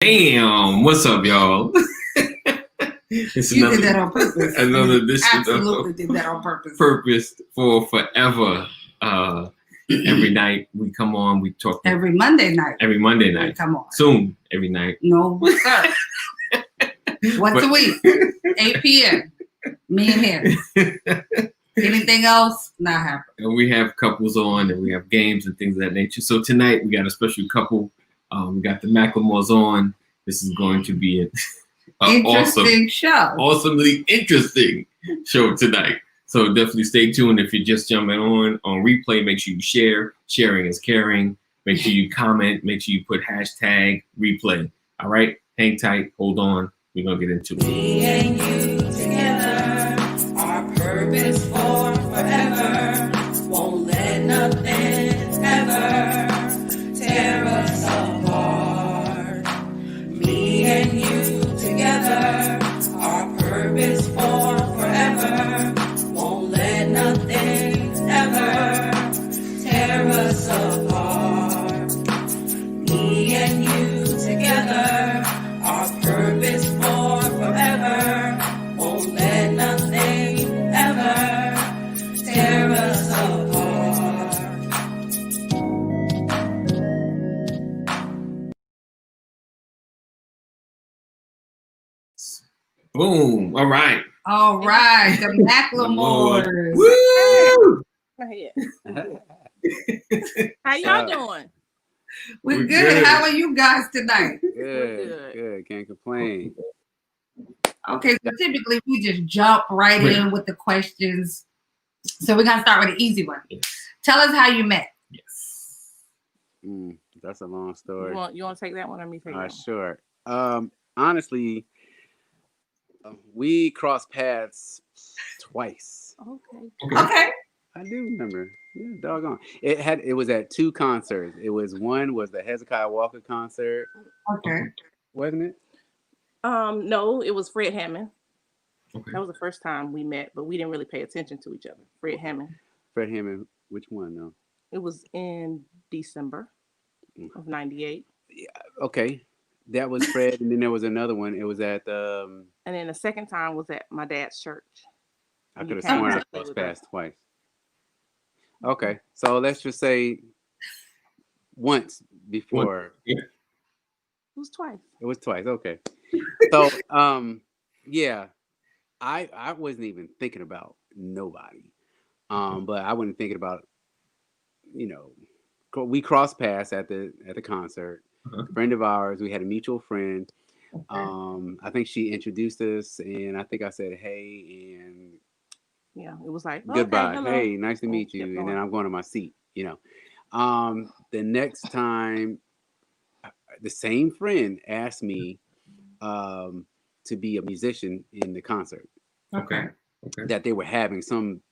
Damn, what's up, y'all? It's You did that on purpose. another edition Absolutely of did that on purpose. Purpose for Forever. Every night we come on, we talk. Every Monday night. Every Monday night. Come on. Soon, every night. No, sir. Once a week, 8 p.m. Me and him. Anything else, not happening. And we have couples on, and we have games and things of that nature. So tonight we got a special couple. We got the McLymores on. This is going to be an interesting show. Awesomely interesting show tonight. So definitely stay tuned. If you're just jumping on replay, make sure you share. Sharing is caring. Make sure you comment. Make sure you put hashtag replay. All right? Hang tight. Hold on. We're going to get into it. Me and you together, our purpose for forever. Won't let nothing ever tear us apart. Me and you together, our purpose for forever. Won't let nothing ever tear us apart. Me and you together, our purpose for forever. Won't let nothing ever tear us apart. Boom. All right. All right. The McLymores. Woo! How y'all doing? We're We're good. good. How are you guys tonight? Good. Can't complain. Okay, so typically we just jump right in with the questions. So we're going to start with the easy one. Yes. Tell us how you met. Yes. That's a long story. You want to take that one or me take that one? Sure. Honestly, we crossed paths twice. Okay. I do remember. Yeah, doggone. It was at two concerts. One was the Hezekiah Walker concert. Okay. Wasn't it? No, it was Fred Hammond. Okay. That was the first time we met, but we didn't really pay attention to each other. Fred Hammond. Fred Hammond. Which one though? It was in December of '98. Yeah, okay. That was Fred, and then there was another one. It was at And then the second time was at my dad's church. I could have sworn I crossed paths twice. Okay, so let's just say once before. Yeah. It was twice. It was twice. Okay. So yeah, I wasn't even thinking about nobody. But I wasn't thinking about, we crossed paths at the concert. A friend of ours, we had a mutual friend. I think she introduced us, and I think I said hey, and yeah, it was like goodbye. Okay, hey, nice to meet you. And then I'm going to my seat. The next time, the same friend asked me to be a musician in the concert. Okay. That they were having some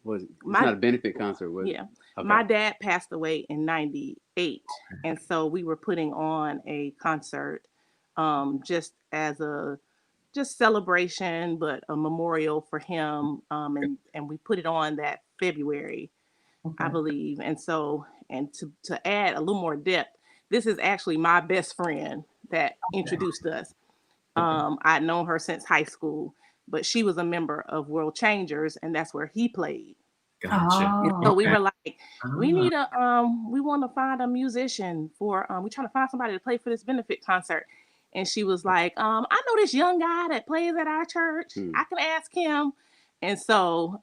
it's not a benefit concert, was it? Yeah. Okay. My dad passed away in '98, and so we were putting on a concert just as a celebration, but a memorial for him. And we put it on that February, I believe. And so, and to add a little more depth, this is actually my best friend that introduced us. I'd known her since high school, but she was a member of World Changers, and that's where he played. Gotcha. Oh. So we were like, we need we want to find a musician for, we're trying to find somebody to play for this benefit concert. And she was like, I know this young guy that plays at our church. I can ask him. And so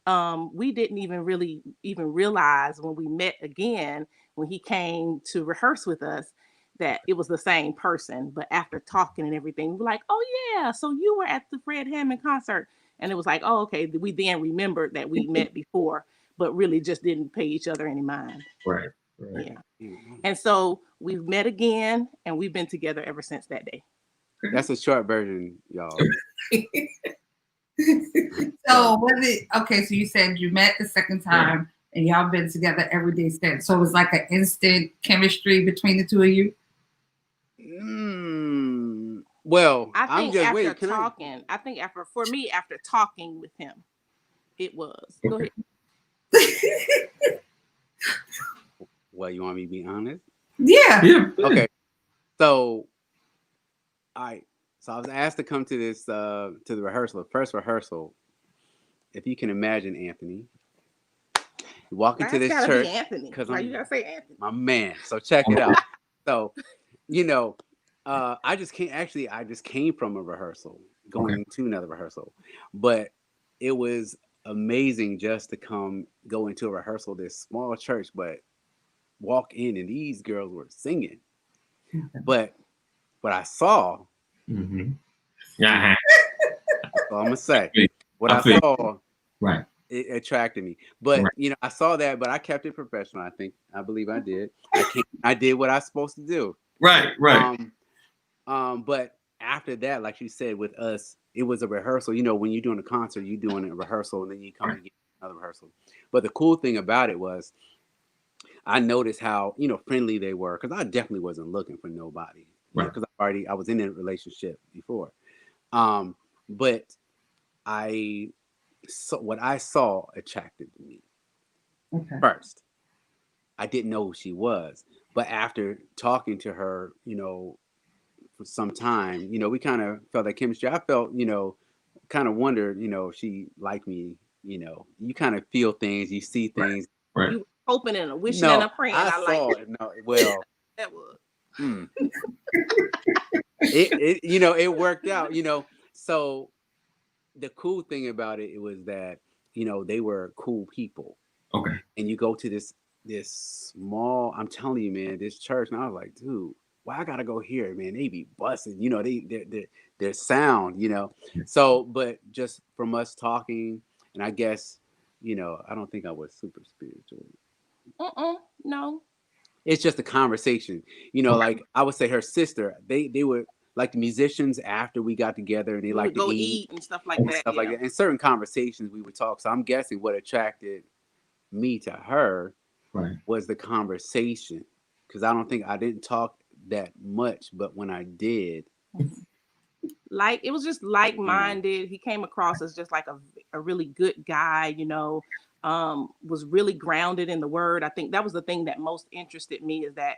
we didn't even really realize when we met again, when he came to rehearse with us, that it was the same person. But after talking and everything, we were like, oh yeah, so you were at the Fred Hammond concert. And it was like, oh, okay. We then remembered that we met before, but really just didn't pay each other any mind. Right. Yeah. And so we've met again, and we've been together ever since that day. That's a short version, y'all. So was it okay? So you said you met the second time, and y'all been together every day since. So it was like an instant chemistry between the two of you. Well, I think after talking, I think after talking with him, it was. Go ahead. Well, you want me to be honest? Yeah. Okay. So All right. So I was asked to come to this to the rehearsal, the first rehearsal. If you can imagine, Anthony, you walk Why into it's this gotta church be Anthony? because Why I'm you gotta say Anthony? my man. So check it out. So, you know, I just came. Actually, I just came from a rehearsal, going to another rehearsal, but it was amazing just to go into a rehearsal, this small church, but walk in and these girls were singing. But what I saw, Mm-hmm. Yeah. that's all I'm gonna say. What I I feel saw, right. it attracted me. But Right. you know, I saw that, but I kept it professional. I believe I did. I did what I was supposed to do. Right. Right. But after that, like you said, with us, it was a rehearsal. You know, when you're doing a concert, you're doing a rehearsal, and then you come and get another rehearsal. But the cool thing about it was, I noticed how friendly they were, because I definitely wasn't looking for nobody. Right. Because I was in a relationship before. But what I saw attracted me. Okay. First, I didn't know who she was, but after talking to her, for some time, we kind of felt that chemistry. I felt, kind of wondered, if she liked me. You kind of feel things, you see things. Right. You hoping and wishing No, and a praying. I I like saw it. No, well, that was. it worked out. So the cool thing about it was that they were cool people. Okay. And you go to this small, I'm telling you, man, this church, and I was like, dude, why I gotta go here, man? They be busting, their sound, So, but just from us talking, and I guess, I don't think I was super spiritual. No. It's just a conversation, like I would say her sister, they were like the musicians after we got together, and they We like would to go eat and stuff like and that. stuff like that. And certain conversations we would talk. So I'm guessing what attracted me to her Right. was the conversation, because I didn't talk that much, but when I did, Like it was just like-minded. He came across as just like a really good guy, was really grounded in the word. I think that was the thing that most interested me, is that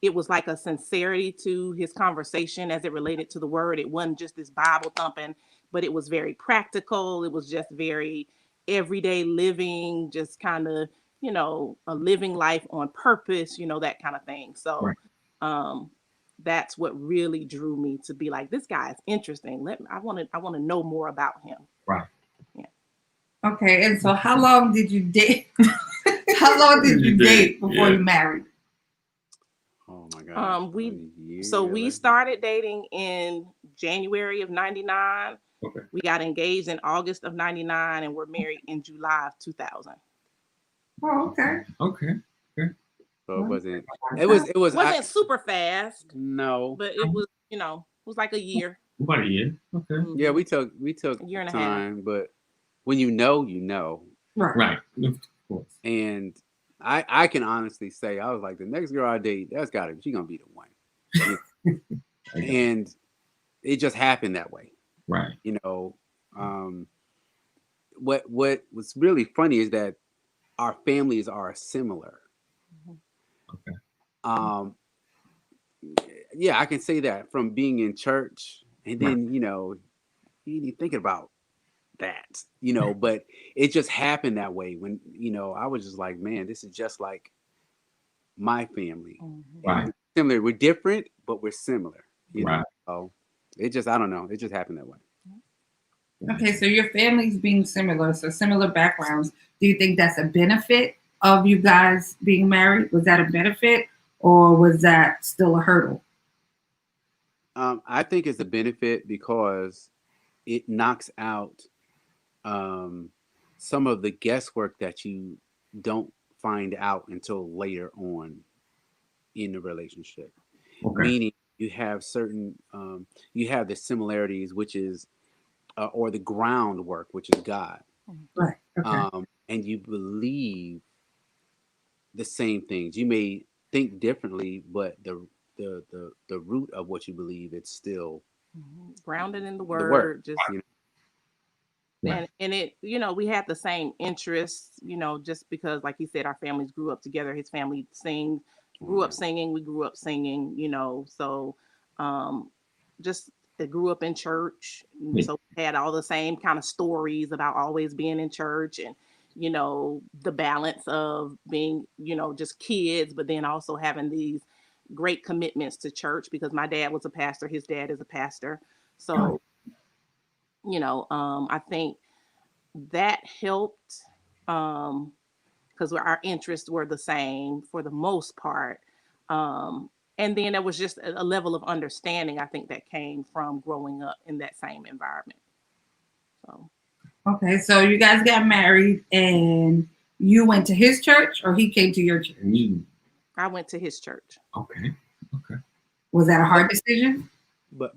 it was like a sincerity to his conversation as it related to the word. It wasn't just this Bible thumping, but it was very practical. It was just very everyday living, just kind of, a living life on purpose, that kind of thing. So, Right. that's what really drew me to be like, this guy is interesting. I want to know more about him. Right. Yeah. Okay, and so how long did you date? How long did you date before you married? Oh my God. We started dating in January of '99. Okay. We got engaged in August of '99, and we're married in July of 2000. Oh, okay. Okay. So it wasn't. It wasn't super fast. No, but it was, it was like a year. About a year. Okay. Yeah, we took a year and a time, half. but when you know, Right. Of course. and I can honestly say, I was like, the next girl I date, she's gonna be the one. And it just happened that way. Right. What was really funny is that our families are similar. Okay. Yeah, I can say that from being in church, and then you didn't think about that, but it just happened that way when I was just like, man, this is just like my family. Right. Similar, we're different, but we're similar. Right. So it just, I don't know, it just happened that way. Okay, so your families being similar, so similar backgrounds, do you think that's a benefit of you guys being married? Was that a benefit, or was that still a hurdle? I think it's a benefit because it knocks out some of the guesswork that you don't find out until later on in the relationship. Okay. Meaning you have certain, you have the similarities, which is, or the groundwork, which is God. Right. Okay. And you believe the same things. You may think differently, but the root of what you believe, it's still grounded in the word. The word. Just and it, we had the same interests, just because, like he said, our families grew up together. His family grew up singing. We grew up singing, so just grew up in church, Yeah. so had all the same kind of stories about always being in church, and the balance of being just kids, but then also having these great commitments to church, because my dad was a pastor, his dad is a pastor. So I think that helped, because our interests were the same for the most part. And then there was just a level of understanding, I think, that came from growing up in that same environment. So Okay, so you guys got married and you went to his church or he came to your church? I went to his church. Okay. Was that a hard decision? But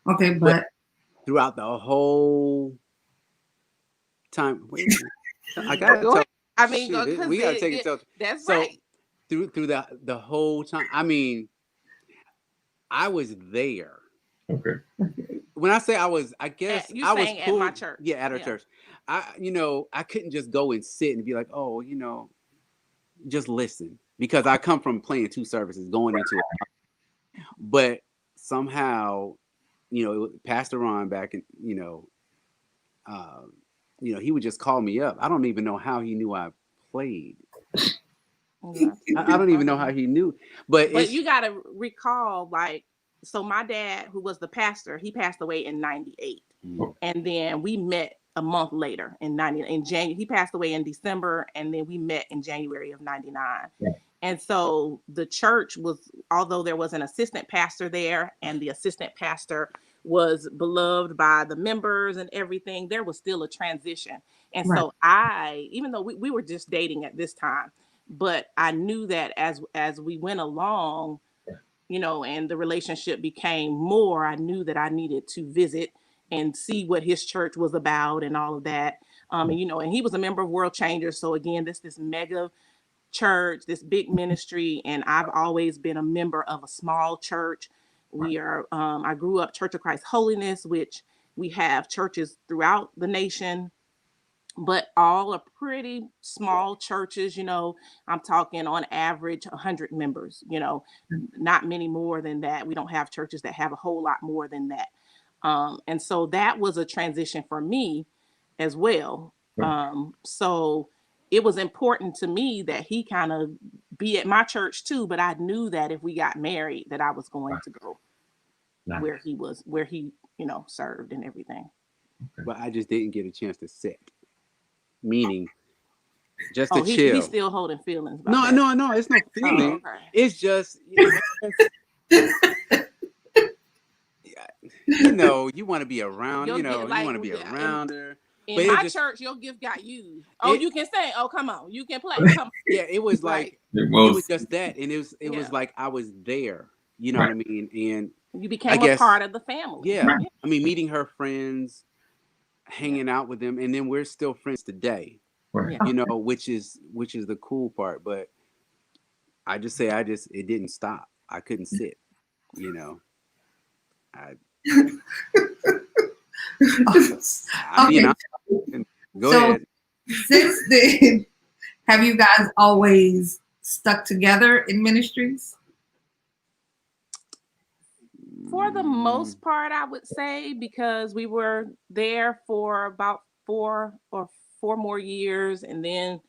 Okay, but throughout the whole time, I gotta Go tell. ahead. I mean, Shoot, because we gotta take it. that's So right. through the whole time, I mean, I was there. Okay. When I say I was, I guess You I was saying at pulled. my church. Yeah, at our church. I couldn't just go and sit and be like, oh, just listen, because I come from playing 2 services going into it. But somehow, Pastor Ron back in, he would just call me up. I don't even know how he knew I played. I don't even know how he knew. But you got to recall, like, so my dad, who was the pastor, he passed away in 98. Mm-hmm. And then we met a month later in January. He passed away in December, and then we met in January of 99. Yeah. And so the church was, although there was an assistant pastor there, and the assistant pastor was beloved by the members and everything, there was still a transition. And Right. so even though we were just dating at this time, but I knew that as we went along, and the relationship became more, I knew that I needed to visit and see what his church was about and all of that. And he was a member of World Changers. So again, this mega church, this big ministry, and I've always been a member of a small church. We are I grew up Church of Christ Holiness, which we have churches throughout the nation, but all are pretty small churches. I'm talking on average 100 members, not many more than that. We don't have churches that have a whole lot more than that. And so that was a transition for me as well. So it was important to me that he kind of be at my church too, but I knew that if we got married, that I was going to go where he served and everything. But I just didn't get a chance to sit, meaning just to chill. He's still holding feelings about that. No, it's not feeling. Okay. It's just, you want to be around, you want to be around her. In my church, your gift got used. You can sing. Oh, come on. You can play. Come on. Yeah, it was like, it was just that. And it was like I was there. You know what I mean? And you became a part of the family. Yeah. Right. I mean, meeting her friends, hanging out with them. And then we're still friends today. Right. Which is the cool part. But I just say, it didn't stop. I couldn't sit, Go ahead. Since then, have you guys always stuck together in ministries? For the most part, I would say, because we were there for about 4 more years, and then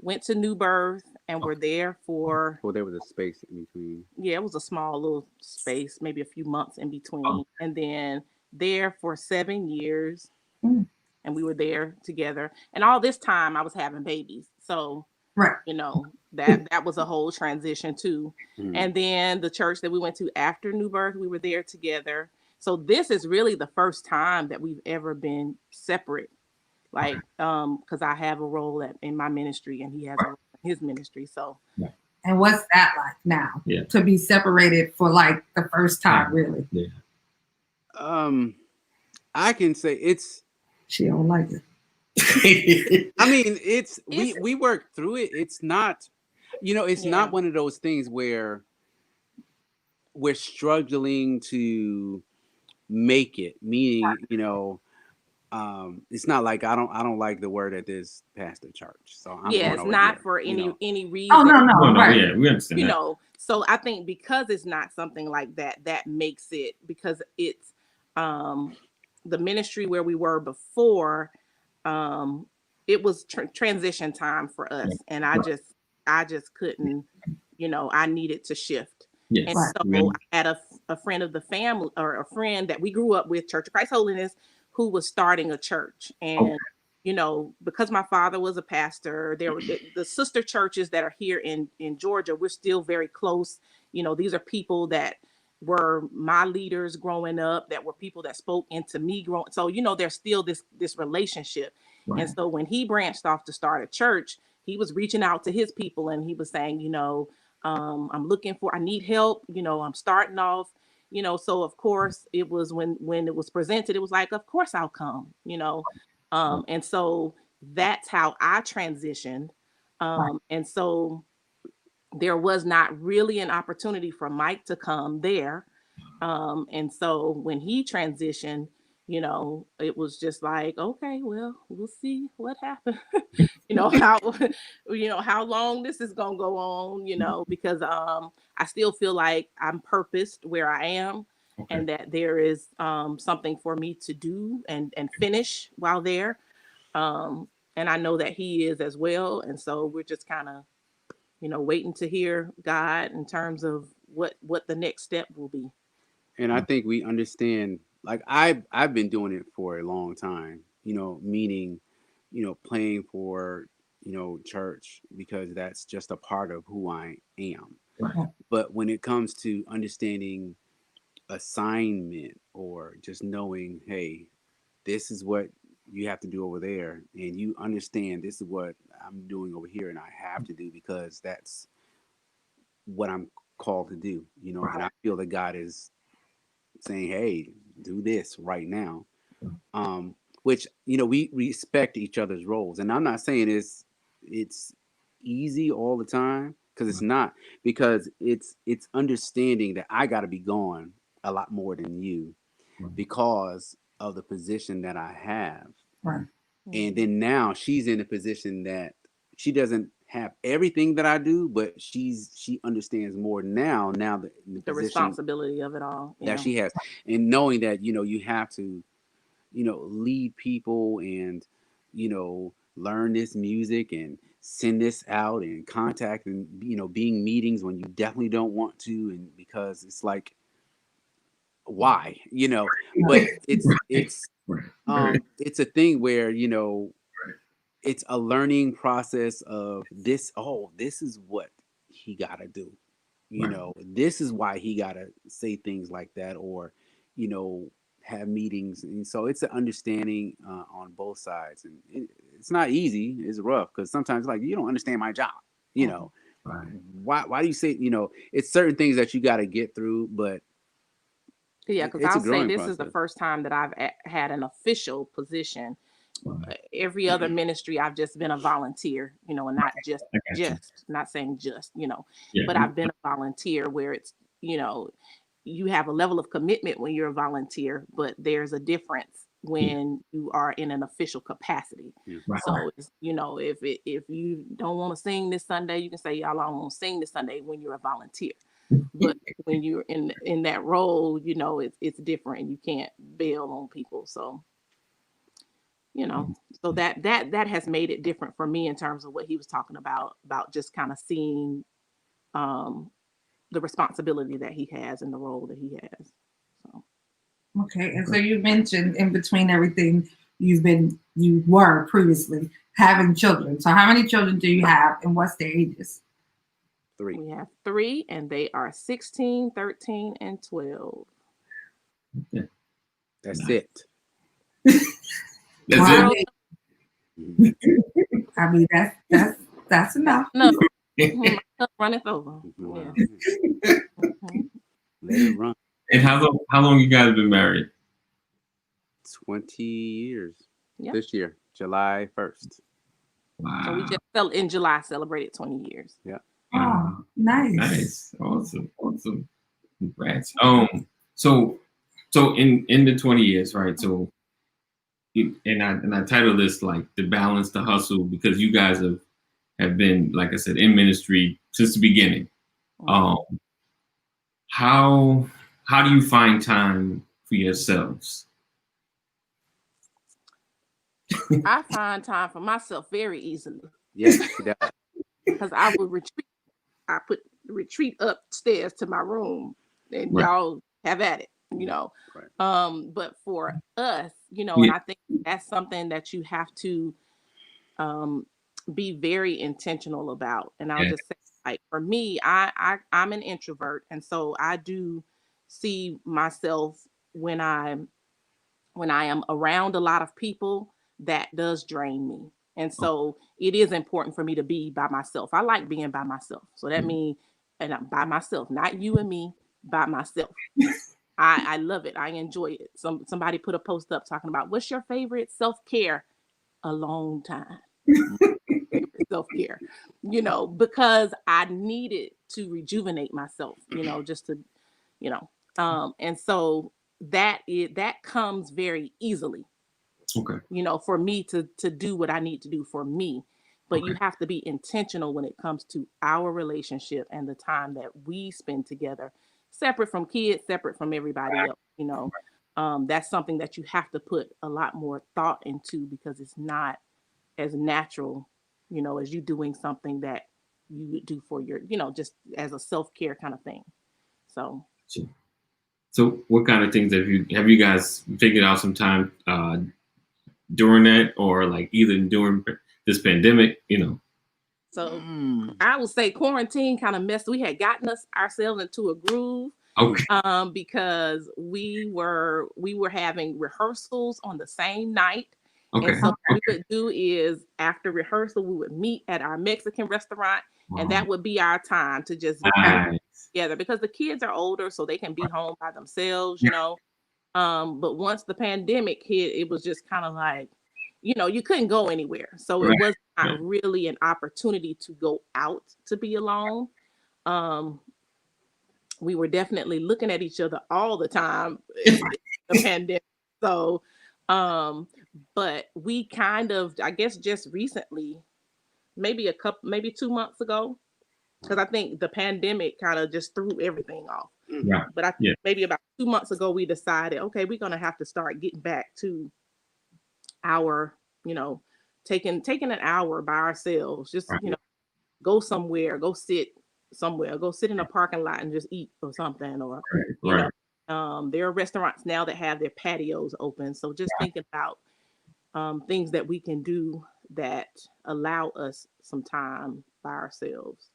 went to New Birth, and were there for... Well, there was a space in between. Yeah, it was a small little space, maybe a few months in between. And then there for 7 years. And we were there together. And all this time I was having babies. So, right. That was a whole transition too. And then the church that we went to after New Birth, we were there together. So this is really the first time that we've ever been separate. Like, because I have a role in my ministry and he has a role in his ministry. So. Yeah. And what's that like now? Yeah. To be separated for like the first time, really? Yeah. I can say it's. She don't like it. I mean, we work through it. It's not, it's not one of those things where we're struggling to make it. Meaning, it's not like I don't like the word at this pastor church. So I'm Yeah, going it's over not here, for you know. any reason. Oh, no, No, right. yeah, we understand You that. know, so I think because it's not something like that, that makes it, because it's the ministry where we were before, it was transition time for us, and I just couldn't, I needed to shift. Yes. And Right. so I had a friend of the family, or a friend that we grew up with, Church of Christ Holiness, who was starting a church. And because my father was a pastor, there were the sister churches that are here in Georgia. We're still very close. These are people that were my leaders growing up, that were people that spoke into me growing. So, there's still this relationship. Right. And so when he branched off to start a church, he was reaching out to his people, and he was saying, I need help. I'm starting off, so of course it was when it was presented, it was like, of course I'll come, and so that's how I transitioned. And so there was not really an opportunity for Mike to come there. And so when he transitioned, it was just like, okay, well, we'll see what happens. How long this is gonna go on, because I still feel like I'm purposed where I am, and that there is something for me to do and finish while there. And I know that he is as well. And so we're just kind of, waiting to hear God in terms of what the next step will be. And I think we understand, like I've been doing it for a long time, meaning, playing for, church, because that's just a part of who I am. Right. But when it comes to understanding assignment, or just knowing, hey, this is what you have to do over there, and you understand this is what I'm doing over here, and I have to do because that's what I'm called to do, and I feel that God is saying, hey, do this right now. Which, we respect each other's roles. And I'm not saying it's easy all the time, because it's not, because it's understanding that I got to be gone a lot more than you because of the position that I have. Right. And then now she's in a position that she doesn't have everything that I do, but she understands more now the responsibility of it all that she has, and knowing that you have to lead people, and learn this music and send this out and contact, and being meetings when you definitely don't want to, and because it's like, why, but it's it's a thing where it's a learning process of this. Oh, this is what he got to do. This is why he got to say things like that, or have meetings. And so it's an understanding on both sides, and it's not easy. It's rough, because sometimes, like, you don't understand my job. Why do you say, it's certain things that you got to get through, but because I'll say this is the first time that I've had an official position. Every other ministry, I've just been a volunteer, and not not saying just, but I've been a volunteer, where it's, you have a level of commitment when you're a volunteer, but there's a difference when you are in an official capacity. So, if you don't want to sing this Sunday, you can say, y'all, I don't want to sing this Sunday, when you're a volunteer. But when you're in that role, it's different, and you can't bail on people. So, so that has made it different for me in terms of what he was talking about just kind of seeing the responsibility that he has and the role that he has. So. Okay. And so you mentioned, in between everything, you were previously having children. So how many children do you have, and what's their ages? 3. We have 3, and they are 16, 13, and 12. That's it. That's it. I mean, that's enough. No, my cup runneth over. Wow. Let it run. And how long you guys been married? 20 years. Yep. This year, July 1st. Wow. So we just in July celebrated 20 years. Yeah. Oh, nice. Nice. Awesome. Congrats. So in the 20 years, right? So and I titled this like the balance, the hustle, because you guys have been, like I said, in ministry since the beginning. Um, how do you find time for yourselves? I find time for myself very easily. Yes, she does. Because I would retreat. I put retreat upstairs to my room, and Right. y'all have at it, you know. Right. But for us, you know, Yeah. and I think that's something that you have to be very intentional about. And I'll Yeah. just say, like, for me, I'm an introvert, and so I do see myself when I am around a lot of people, that does drain me. And so it is important for me to be by myself. I like being by myself. So that means, and I'm by myself, not you and me, by myself. I love it. I enjoy it. Somebody put a post up talking about what's your favorite self-care? Alone time. Self-care, you know, because I needed to rejuvenate myself, you know, just to, you know, and so that comes very easily, Okay. you know, for me to do what I need to do for me. But you Okay. have to be intentional when it comes to our relationship and the time that we spend together, separate from kids, separate from everybody else, you know. That's something that you have to put a lot more thought into, because it's not as natural, you know, as you doing something that you would do for your, you know, just as a self-care kind of thing. So So what kind of things have you guys figured out some time during that, or like either during this pandemic, you know? So I would say quarantine kind of messed. We had gotten ourselves into a groove, Okay. because we were having rehearsals on the same night. Okay. And so what we would do is after rehearsal, we would meet at our Mexican restaurant, and that would be our time to just get Nice. together, because the kids are older, so they can be home by themselves, you know. But once the pandemic hit, it was just kind of like, you know, you couldn't go anywhere. So it Right. was not Right. really an opportunity to go out to be alone. Um, we were definitely looking at each other all the time in the pandemic. So, but we kind of, I guess, just recently, maybe 2 months ago, because I think the pandemic kind of just threw everything off. Right. But I think Yeah. maybe about 2 months ago, we decided, okay, we're gonna have to start getting back to our, you know, taking an hour by ourselves, just, Right. you know, go somewhere, go sit somewhere, go sit in a parking lot and just eat or something, or Right. you Right. know, there are restaurants now that have their patios open. So just thinking about things that we can do that allow us some time by ourselves.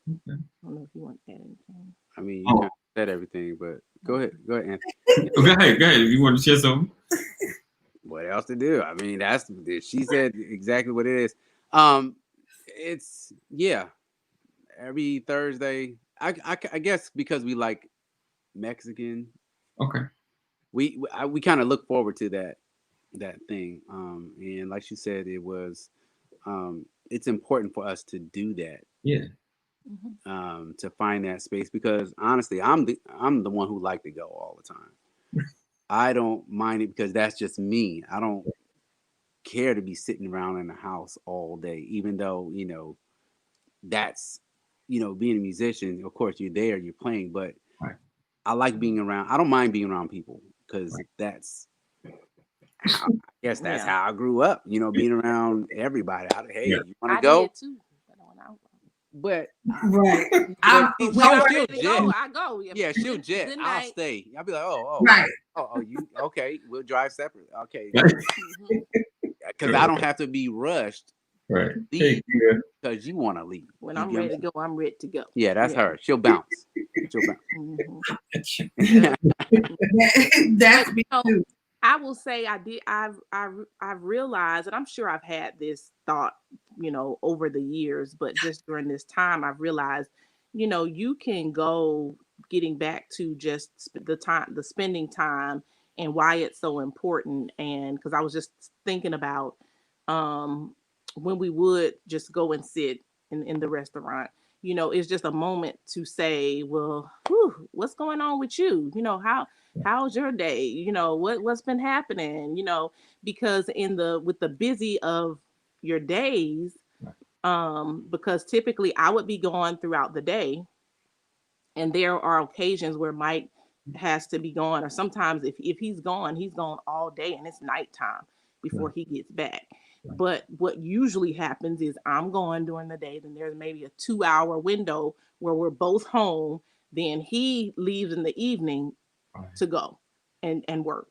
Okay. I don't know if you want to add anything. I mean, you kind of said everything, but go ahead, Anthony. Go ahead. You want to share something? What else to do? I mean, she said exactly what it is. It's every Thursday. I guess because we like Mexican, Okay. we kind of look forward to that thing. And like she said, it's important for us to do that. Yeah. To find that space, because honestly, I'm the one who like to go all the time. I don't mind it because that's just me. I don't care to be sitting around in the house all day, even though, you know, that's, you know, being a musician, of course you're there, you're playing, but Right. I like being around. I don't mind being around people, because Right. that's how, I guess that's how I grew up, you know, being around everybody. Hey, Yeah. you want to I go? did too. But Right. she'll Ready to jet. go, I go. Yeah, she'll jet. Good I'll night. stay. I'll be like, Right. you okay? We'll drive separate. Okay, Right. because I don't have to be rushed. Right. Leave Yeah. because you want to leave. When You I'm get ready me? to go, I'm ready to go. Yeah, that's her. She'll bounce. She'll bounce. That's me too. I will say I've realized, and I'm sure I've had this thought, you know, over the years, but just during this time, I've realized, you know, you can go getting back to just the spending time and why it's so important. And because I was just thinking about when we would just go and sit in the restaurant, it's just a moment to say, well, whew, what's going on with you? How's your day? What's been happening? Because with the busy of your days, because typically I would be gone throughout the day, and there are occasions where Mike has to be gone, or sometimes if he's gone all day, and it's nighttime before he gets back. But what usually happens is I'm gone during the day, then there's maybe a 2-hour window where we're both home. Then he leaves in the evening to go and work.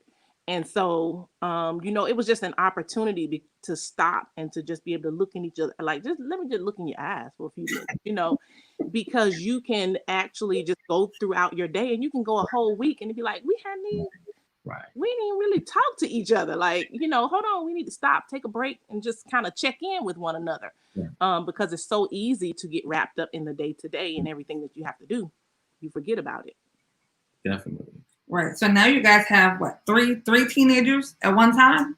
And so, it was just an opportunity to stop and to just be able to look in each other, like, just let me just look in your eyes for a few minutes, because you can actually just go throughout your day, and you can go a whole week and be like, we didn't really talk to each other. Like, hold on, we need to stop, take a break, and just kind of check in with one another. Because it's so easy to get wrapped up in the day to day and everything that you have to do. You forget about it. Definitely. Right. So now you guys have what, three teenagers at one time?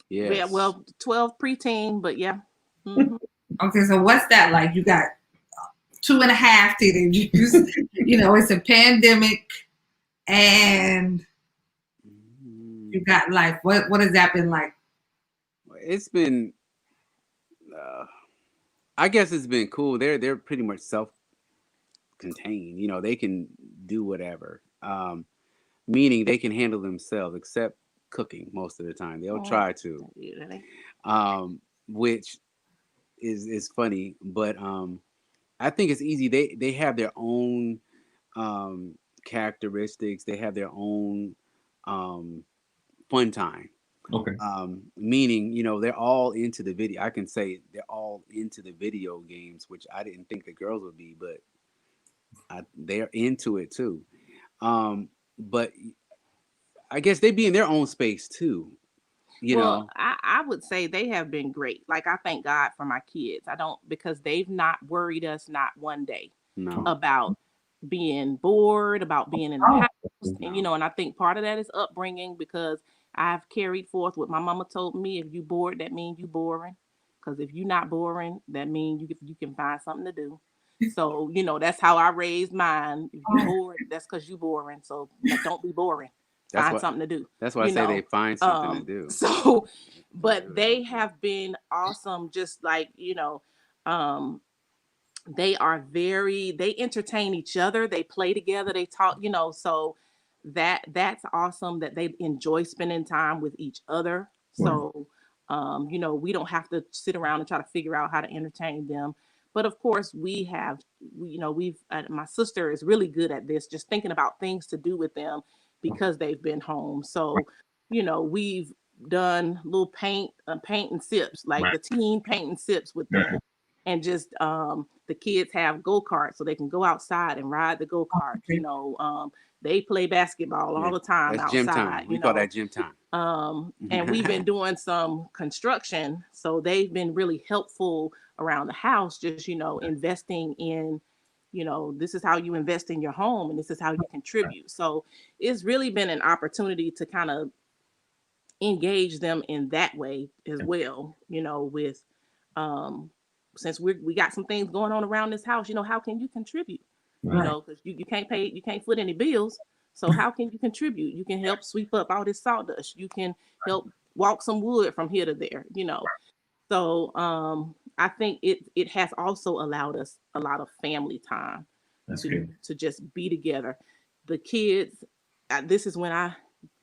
Yes. Yeah. Well, 12 preteen, but yeah. Mm-hmm. Okay. So what's that like? You got 2.5 teenagers. It's a pandemic, and you got life. What has that been like? It's been, I guess it's been cool. They're pretty much self-contained. They can do whatever. Meaning they can handle themselves, except cooking most of the time. They'll try to, which is funny. But I think it's easy. They have their own characteristics. They have their own fun time. Okay. Meaning, they're all into the video. I can say they're all into the video games, which I didn't think the girls would be, but they're into it too. But I guess they be in their own space too. I would say they have been great. Like, I thank God for my kids. Because they've not worried us not one day about being bored, about being in the house. And, and I think part of that is upbringing, because I've carried forth what my mama told me. If you bored, that means you boring. Because if you're not boring, that means you can find something to do. So, that's how I raised mine. If you're bored, that's because you're boring. So don't be boring. Find something to do. That's why I say they find something to do. So, but they have been awesome. Just like, they entertain each other. They play together. They talk, so that's awesome that they enjoy spending time with each other. So, we don't have to sit around and try to figure out how to entertain them. But of course, we've my sister is really good at this, just thinking about things to do with them because they've been home. So, we've done little paint and sips, like the teen paint and sips with them. And just the kids have go-karts, so they can go outside and ride the go-karts. They play basketball all the time. That's outside. Gym time. We call that gym time. And we've been doing some construction, so they've been really helpful around the house. Just investing in, this is how you invest in your home, and this is how you contribute. So it's really been an opportunity to kind of engage them in that way as well. With since we got some things going on around this house, how can you contribute? Because you can't foot any bills. So how can you contribute? You can help sweep up all this sawdust. You can help walk some wood from here to there, So I think it has also allowed us a lot of family time to just be together. The kids, this is when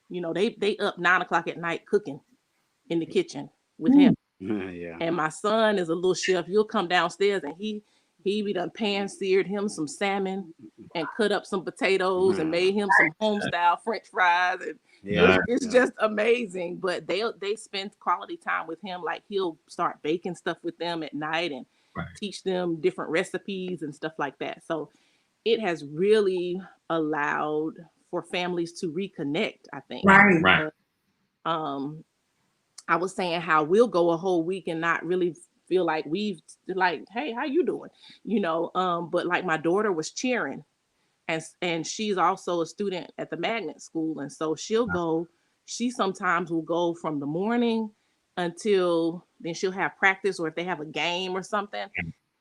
they up 9 o'clock at night cooking in the kitchen with him. Yeah. And my son is a little chef. You'll come downstairs and he be done pan-seared him some salmon and cut up some potatoes and made him some home style French fries. And it's just amazing. But they spend quality time with him. Like, he'll start baking stuff with them at night and teach them different recipes and stuff like that. So it has really allowed for families to reconnect, I think. Right. I was saying how we'll go a whole week and not really feel like hey, how you doing? But like, my daughter was cheering, and she's also a student at the magnet school. And so she sometimes will go from the morning until then she'll have practice, or if they have a game or something,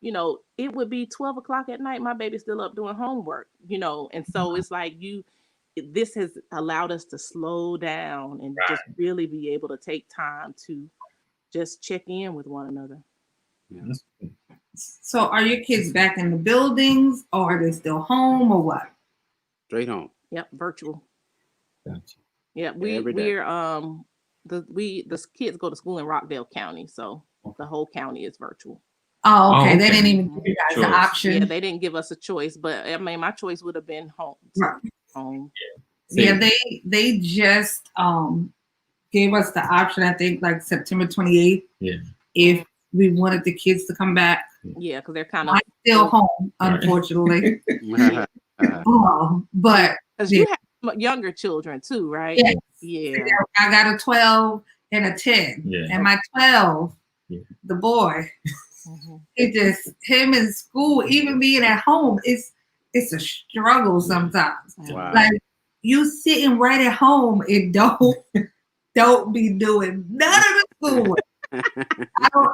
you know, it would be 12 o'clock at night. My baby's still up doing homework, you know, and so it's like this has allowed us to slow down and just really be able to take time to just check in with one another. Yeah. So are your kids back in the buildings, or are they still home, or what? Straight home. Yep, virtual. Gotcha. Yeah, the kids go to school in Rockdale County, so the whole county is virtual. Oh, okay. They didn't even give you guys the Choice. option. Yeah, they didn't give us a choice, but I mean, my choice would have been home. Right. Home. Yeah, they just gave us the option, I think, like September 28th. Yeah. If we wanted the kids to come back. Yeah, because they're kind of still home, unfortunately. But because you have younger children too, right? Yes. Yeah. I got a 12 and a 10. Yeah. And my 12, the boy, him in school, even being at home, it's a struggle sometimes. Wow. Like you sitting right at home and don't be doing none of the schoolwork.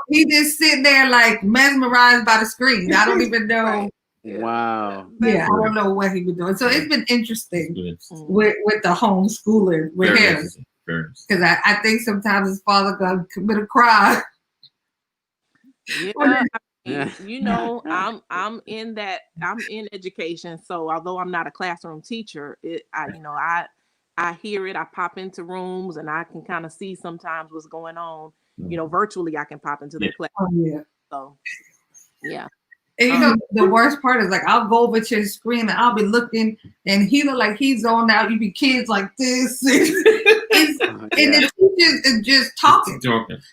He just sitting there like mesmerized by the screen. I don't even know. Wow. Yeah, I don't know what he was doing. So it's been interesting with the homeschooling with him. Because I think sometimes his father gonna commit a crime. Yeah, you know, I'm in education. So although I'm not a classroom teacher, I hear it. I pop into rooms and I can kind of see sometimes what's going on. You know, virtually I can pop into their class. Oh, yeah. So, yeah. And you know, the worst part is like I'll go over to the screen and I'll be looking and he look like he's zoned out. You be kids like this. And the teachers is just talking.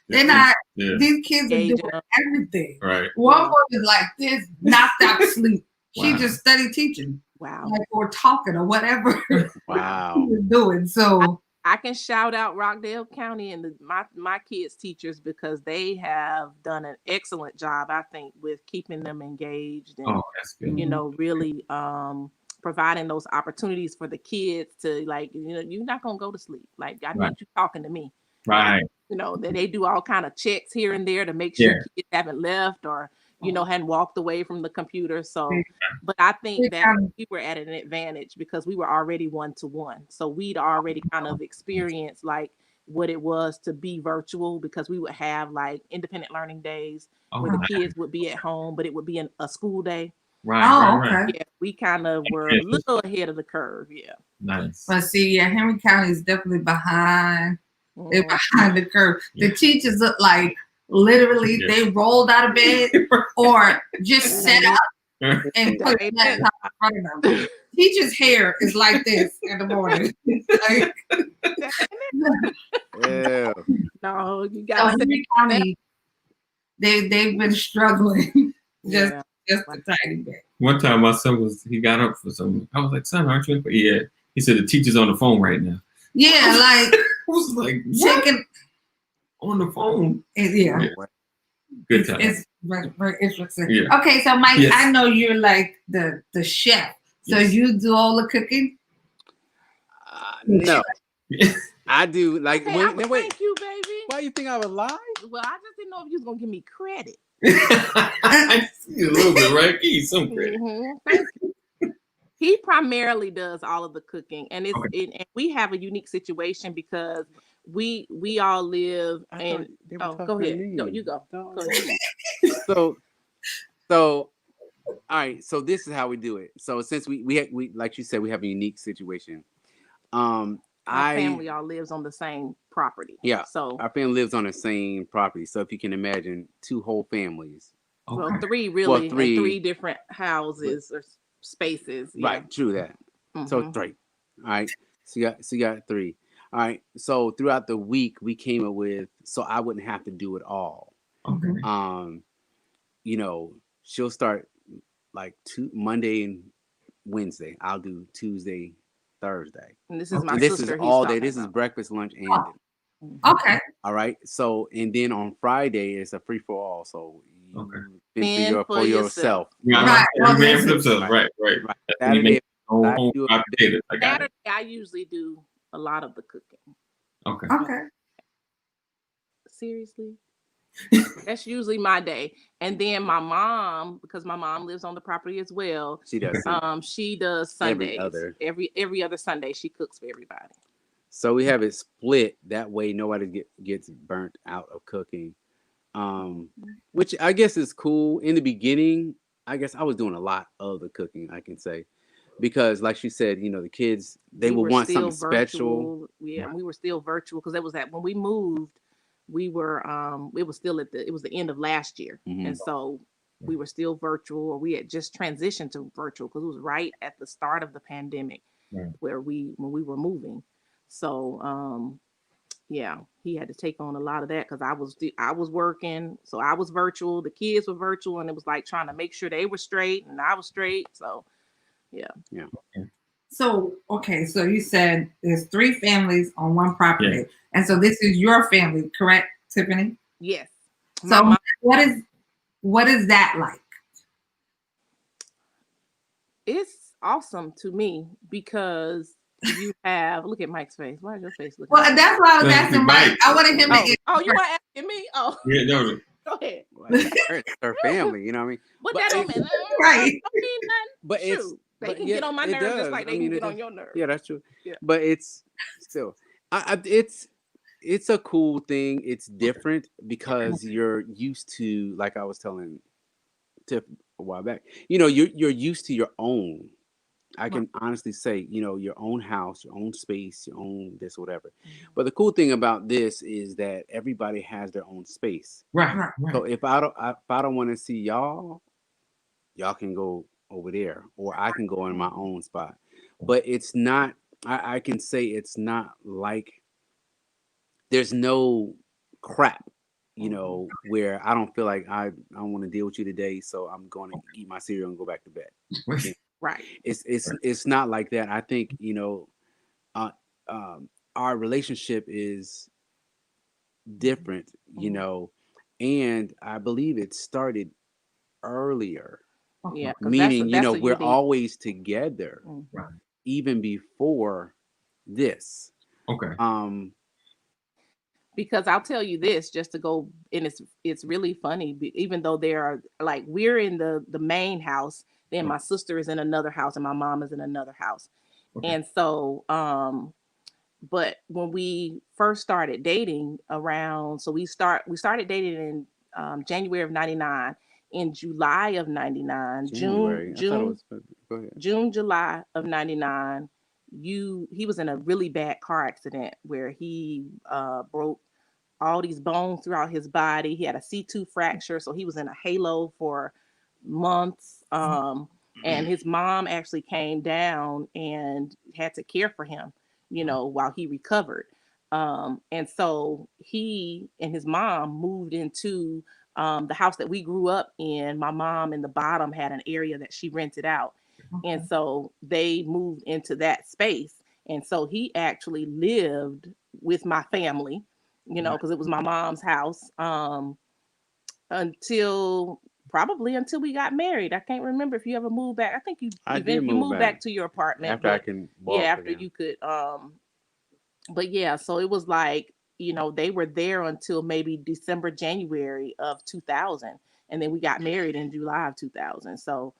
They're not, these kids are doing everything. Right. One boy is like this, knocked out to sleep. She just studied teaching. Wow. Like, or talking or whatever. Wow. She was doing. So I can shout out Rockdale County and my kids' teachers because they have done an excellent job, I think, with keeping them engaged and that's good. you know, really providing those opportunities for the kids to, like, you know, you're not gonna go to sleep. Like, I need you talking to me. Right. You know, that they do all kind of checks here and there to make sure kids haven't left or you know, hadn't walked away from the computer. So, but I think that we were at an advantage because we were already 1-to-1. So we'd already kind of experienced like what it was to be virtual because we would have like independent learning days where the kids would be at home, but it would be a school day. Right. Yeah, we kind of were a little ahead of the curve. Yeah. Nice. But see, Henry County is definitely behind. They're behind the curve. The teachers look like literally they rolled out of bed or just set up and put a laptop in front of them. Teacher's hair is like this in the morning. Like, no, you got Henry County. They've been struggling just a tiny bit. One time my son he got up for something. I was like, son, aren't you? Yeah. He said the teacher's on the phone right now. Yeah, like I was like checking on the phone. Yeah. Good time. It's very interesting. Yeah. Okay, so Mike, I know you're like the chef. So you do all the cooking? No. I do like thank you, baby. Why you think I would lie? Well, I just didn't know if you was gonna give me credit. I see a little bit, right? Give you some credit. Thank you. He primarily does all of the cooking, and and we have a unique situation because we all live and go ahead. No, you go. So all right. So this is how we do it. So since we like you said, we have a unique situation. Our family all lives on the same property. Yeah. So our family lives on the same property. So if you can imagine 2 whole families. Well, 3 really. Well, 3 different houses or spaces. Right. True that. So 3. All right. So you got 3. All right. So throughout the week, we came up with so I wouldn't have to do it all. Okay. You know, she'll start like Monday and Wednesday. I'll do Tuesday, Thursday. And this is my this sister. Is all day. This is breakfast, lunch, and dinner. Okay. All right. So and then on Friday it's a free for all. So you for yourself. Right. Man for themselves. Right. Saturday, Saturday, I usually do a lot of the cooking. Okay. Okay. Seriously? That's usually my day. And then my mom, because my mom lives on the property as well, She does. she does Every Sundays. other. Every other Sunday she cooks for everybody. So we have it split that way. Nobody gets burnt out of cooking, which I guess is cool. In the beginning, I guess I was doing a lot of the cooking, I can say, because like she said, the kids, they We would were want still something special. virtual. Yeah, we were still virtual because it was that when we moved, we were it was still it was the end of last year. Mhm. And so we were still virtual, or we had just transitioned to virtual because it was right at the start of the pandemic Right. when we were moving. So yeah, he had to take on a lot of that because I was working, so I was virtual, the kids were virtual, and it was like trying to make sure they were straight and I was straight. So yeah. So, okay, so you said there's 3 families on one property. Yeah. And so this is your family, correct, Tiffany? Yes. So what is that like? It's awesome to me because you have look at Mike's face. Why is your face looking? Well, that's why I was Thank asking you, Mike. Mike. I wanted him to answer. You were asking me? Oh, Yeah, no. go ahead. Well, it's her family, you know what I mean? But that don't mean Right. don't mean nothing. But it's Shoot, they but can yeah, get on my it nerves just does. like I they mean, can it get on does. your nerves. Yeah, that's true. Yeah. But it's still, it's a cool thing. It's different because you're used to, like I was telling Tiff a while back. You're used to your own. I can honestly say, your own house, your own space, your own this, whatever. But the cool thing about this is that everybody has their own space. Right. So if I don't want to see y'all can go over there, or I can go in my own spot. But it's not. I can say it's not like there's no crap, where I don't feel like I don't want to deal with you today, so I'm going to eat my cereal and go back to bed. Right. It's not like that. I think uh, our relationship is different, and I believe it started earlier. Yeah. Meaning, that's we're always together, Right. even before this. Okay. Because I'll tell you this, just to go, and it's really funny. Even though there are like we're in the main house, then my sister is in another house, and my mom is in another house, and so but when we first started dating around, so we started dating in January of '99. In July of '99, January. I thought it was. Go ahead. June, July of '99, he was in a really bad car accident where he broke all these bones throughout his body. He had a C2 fracture, so he was in a halo for months. And his mom actually came down and had to care for him, while he recovered. And so he and his mom moved into the house that we grew up in. My mom in the bottom had an area that she rented out. And so they moved into that space. And so he actually lived with my family, because it was my mom's house, until we got married. I can't remember if you ever moved back. I think you moved back to your apartment after I can walk after again. you could but yeah, so it was like, they were there until maybe December, January of 2000, and then we got married in July of 2000. So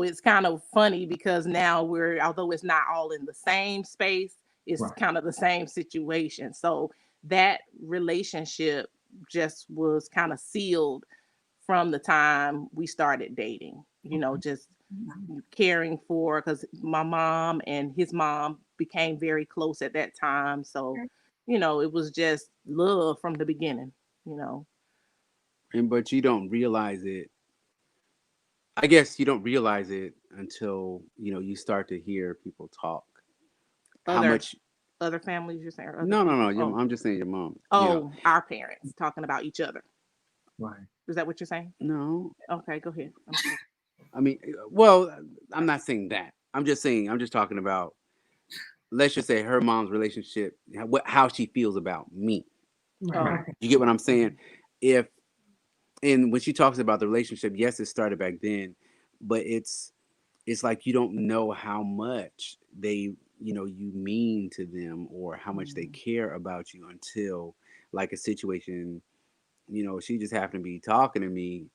it's kind of funny because now although it's not all in the same space, it's kind of the same situation. So that relationship just was kind of sealed from the time we started dating, just caring for, because my mom and his mom became very close at that time. So, it was just love from the beginning, But you don't realize it. I guess you don't realize it until you start to hear people talk. How much other families you're saying? No. I'm just saying your mom. Our parents talking about each other. Right. Is that what you're saying? No. Okay, go ahead. I mean, well, I'm not saying that. I'm just talking about, let's just say her mom's relationship, how she feels about me. Right. You get what I'm saying? And when she talks about the relationship, yes, it started back then, but it's like you don't know how much they, you mean to them, or how much they care about you, until like a situation she just happened to be talking to me,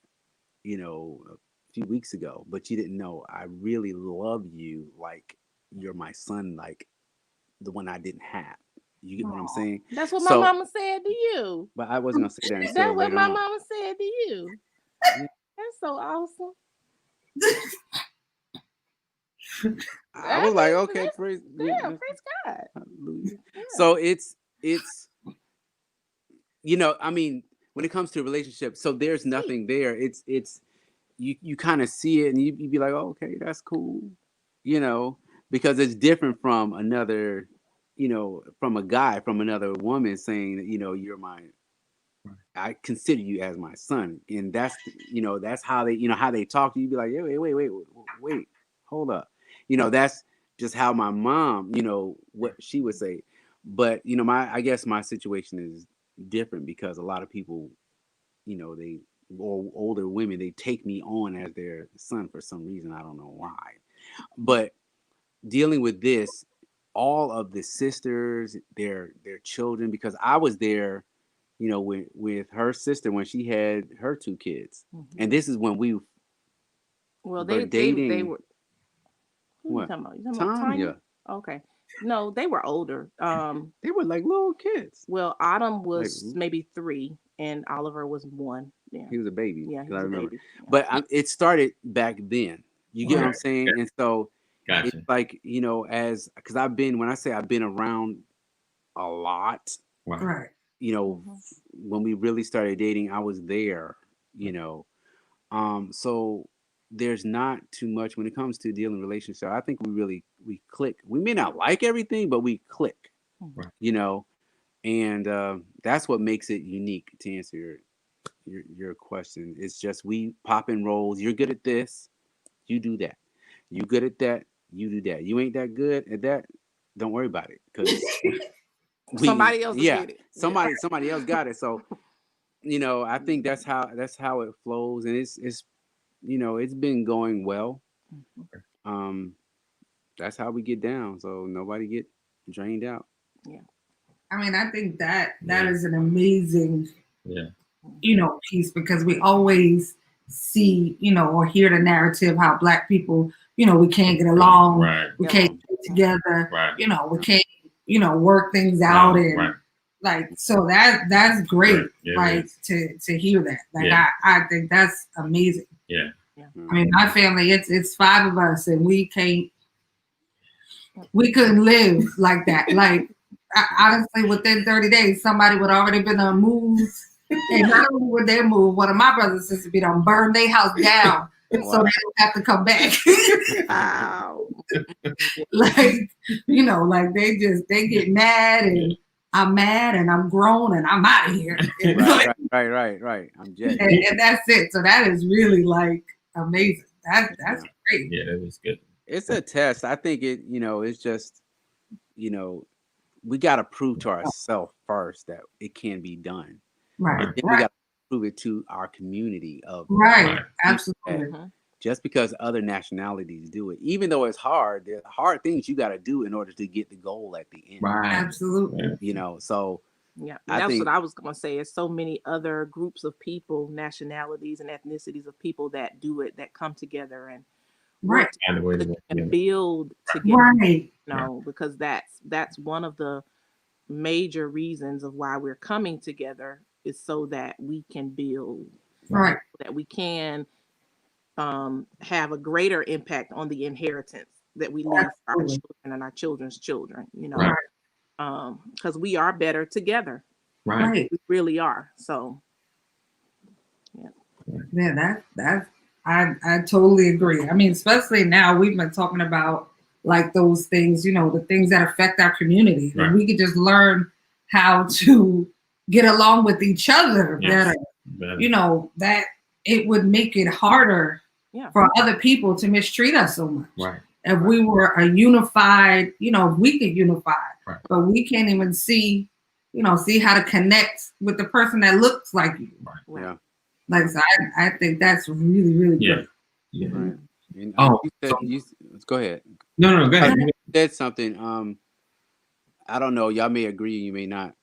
a few weeks ago, but you didn't know I really love you like you're my son, like the one I didn't have. You get what I'm saying? That's what my So, mama said to you. but I wasn't gonna say that until That's what later my on. mama said to you. Yeah. That's so awesome. I was like, okay, That's- praise, praise God. hallelujah. Yeah. So it's I mean, when it comes to a relationship, so there's nothing there. It's you kind of see it and you be like, oh, okay, that's cool, because it's different from another, from a guy, from another woman saying that, you're my, I consider you as my son. And that's, that's how they, how they talk to you. Be like, yeah, wait, hold up. That's just how my mom, what she would say. But, I guess my situation is different because a lot of people, they, or older women, they take me on as their son for some reason. I don't know why. But dealing with this, all of the sisters, their children, because I was there, with her sister when she had her 2 kids. Mm-hmm. And this is when we Well, were dating. they were. Who What? you talking about? You talking about Tanya? Okay. No, they were older. They were like little kids. Well, Autumn was Like, maybe 3, and Oliver was 1. Yeah, he was a baby. yeah, he 'cause I was a remember. baby. Yeah. But it started back then. You get what I'm Right. saying? And so Gotcha. it's like, because when I say I've been around a lot, Wow. Right. when we really started dating, I was there, so there's not too much when it comes to dealing with relationships. I think we click. We may not like everything, but we click, Right. and that's what makes it unique. To answer your question, it's just we pop in roles. You're good at this, you do that. You good at that, you do that. You ain't that good at that, don't worry about it, because Somebody else will get it. somebody else got it. So I think that's how it flows, and it's it's been going well. That's how we get down, so nobody get drained out. Yeah. I mean, I think that is an amazing, Yeah. piece, because we always see, or hear the narrative how Black people, we can't get along, Right. we can't get together, Right. we can't, work things out, and Right. like, so that's great, Right. Yeah, like to hear that. Like, Yeah. I think that's amazing. Yeah. I mean, my family, it's 5 of us, and we couldn't live like that. Like, honestly, within 30 days, somebody would already been on move. And not only would they move, one of my brothers and sisters be done burn their house down so they don't have to come back. Wow. Like, like they get mad, and I'm mad, and I'm grown, and I'm out of here. Right. I'm Jay. And that's it. So that is really like amazing. That's great. Yeah, that was good. It's a test. I think it's just, we got to prove to ourselves first that it can be done. Right. And then we got to prove it to our community of Right. Absolutely. just because other nationalities do it, even though it's hard, there are hard things you got to do in order to get the goal at the end. Right. Absolutely. So Yeah, I that's think- what I was going to say. It's so many other groups of people, nationalities and ethnicities of people that do it, that come together and Right. Find a way to and build together. Right. Because that's one of the major reasons of why we're coming together, is so that we can build, Right. that we can have a greater impact on the inheritance that we leave for our children and our children's children. Right. Because we are better together. Right. Right. We really are. So Yeah, that I totally agree. I mean, especially now, we've been talking about like those things, the things that affect our community. Right. And we could just learn how to get along with each other Yes. better. That it would make it harder for other people to mistreat us so much. Right. If we were a unified, if we could unify, Right. but we can't even see how to connect with the person that looks like you. Right. Yeah. Like, so I think that's really, really Yeah. good. Yeah. Right. And, Oh, go ahead. No, go ahead. You said something. I don't know. Y'all may agree, you may not.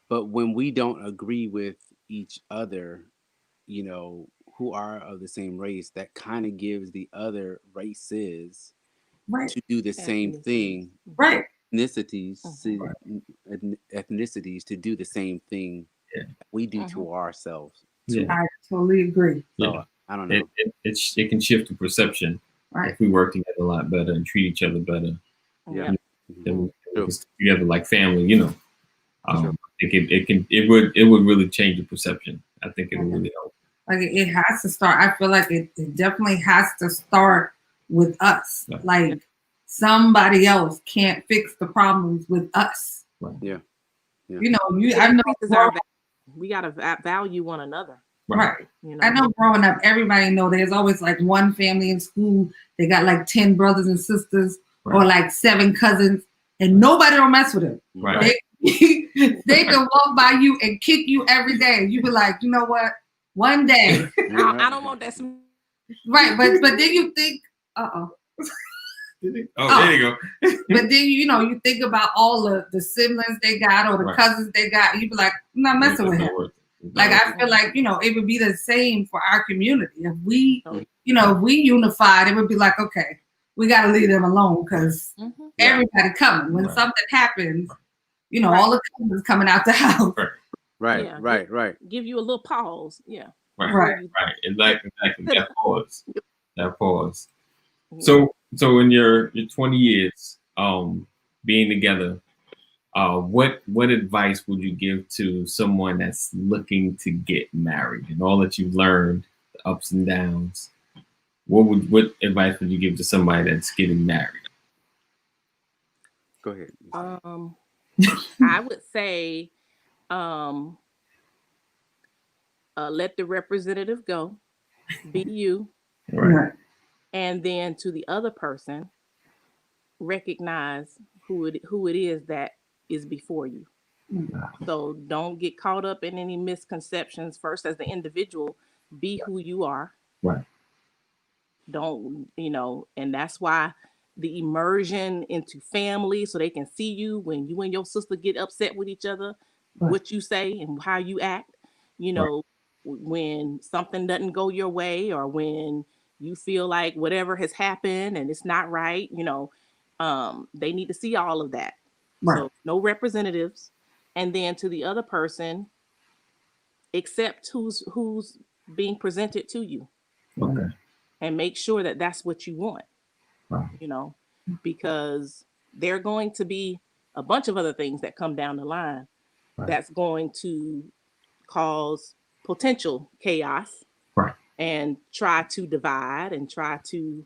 But when we don't agree with each other, who are of the same race, that kind of gives the other races Right. to do the same thing. Right. Ethnicities to do the same thing we do to ourselves. Yeah. I totally agree. So Yeah. I don't know. It can shift the perception if we work together a lot better and treat each other better. Yeah. Then we can stick together like family, I think it would really change the perception. I think it would really help. Like it has to start. I feel like it definitely has to start with us. Right. Like somebody else can't fix the problems with us. Right. Yeah. I know we gotta value one another. Right. I know growing up, everybody know there's always like one family in school. They got like 10 brothers and sisters or like 7 cousins, and nobody don't mess with them. Right. They can walk by you and kick you every day. You be like, you know what? One day. I don't want that. Right, but then you think, Oh, there you go. But then you think about all the siblings they got or the cousins they got. You be like, I'm not messing with him. Like I feel like it would be the same for our community. If we if we unified, it would be like, okay, we got to leave them alone because everybody coming. When something happens, all the cousins coming out the house. Right. Give you a little pause. Yeah. Right. Exactly. That pause. So in your 20 years being together, what advice would you give to someone that's looking to get married and all that you've learned, the ups and downs? What advice would you give to somebody that's getting married? Go ahead. I would say let the representative go, be you. Right. And then to the other person, recognize who it is that is before you. So don't get caught up in any misconceptions. First, as the individual, be who you are. Right. Don't, and that's why the immersion into family, so they can see you when you and your sister get upset with each other, what you say and how you act, when something doesn't go your way or when you feel like whatever has happened and it's not right, they need to see all of that. Right. So no representatives. And then to the other person, accept who's being presented to you. Okay. And make sure that that's what you want. Wow. Because there are going to be a bunch of other things that come down the line that's going to cause potential chaos and try to divide and try to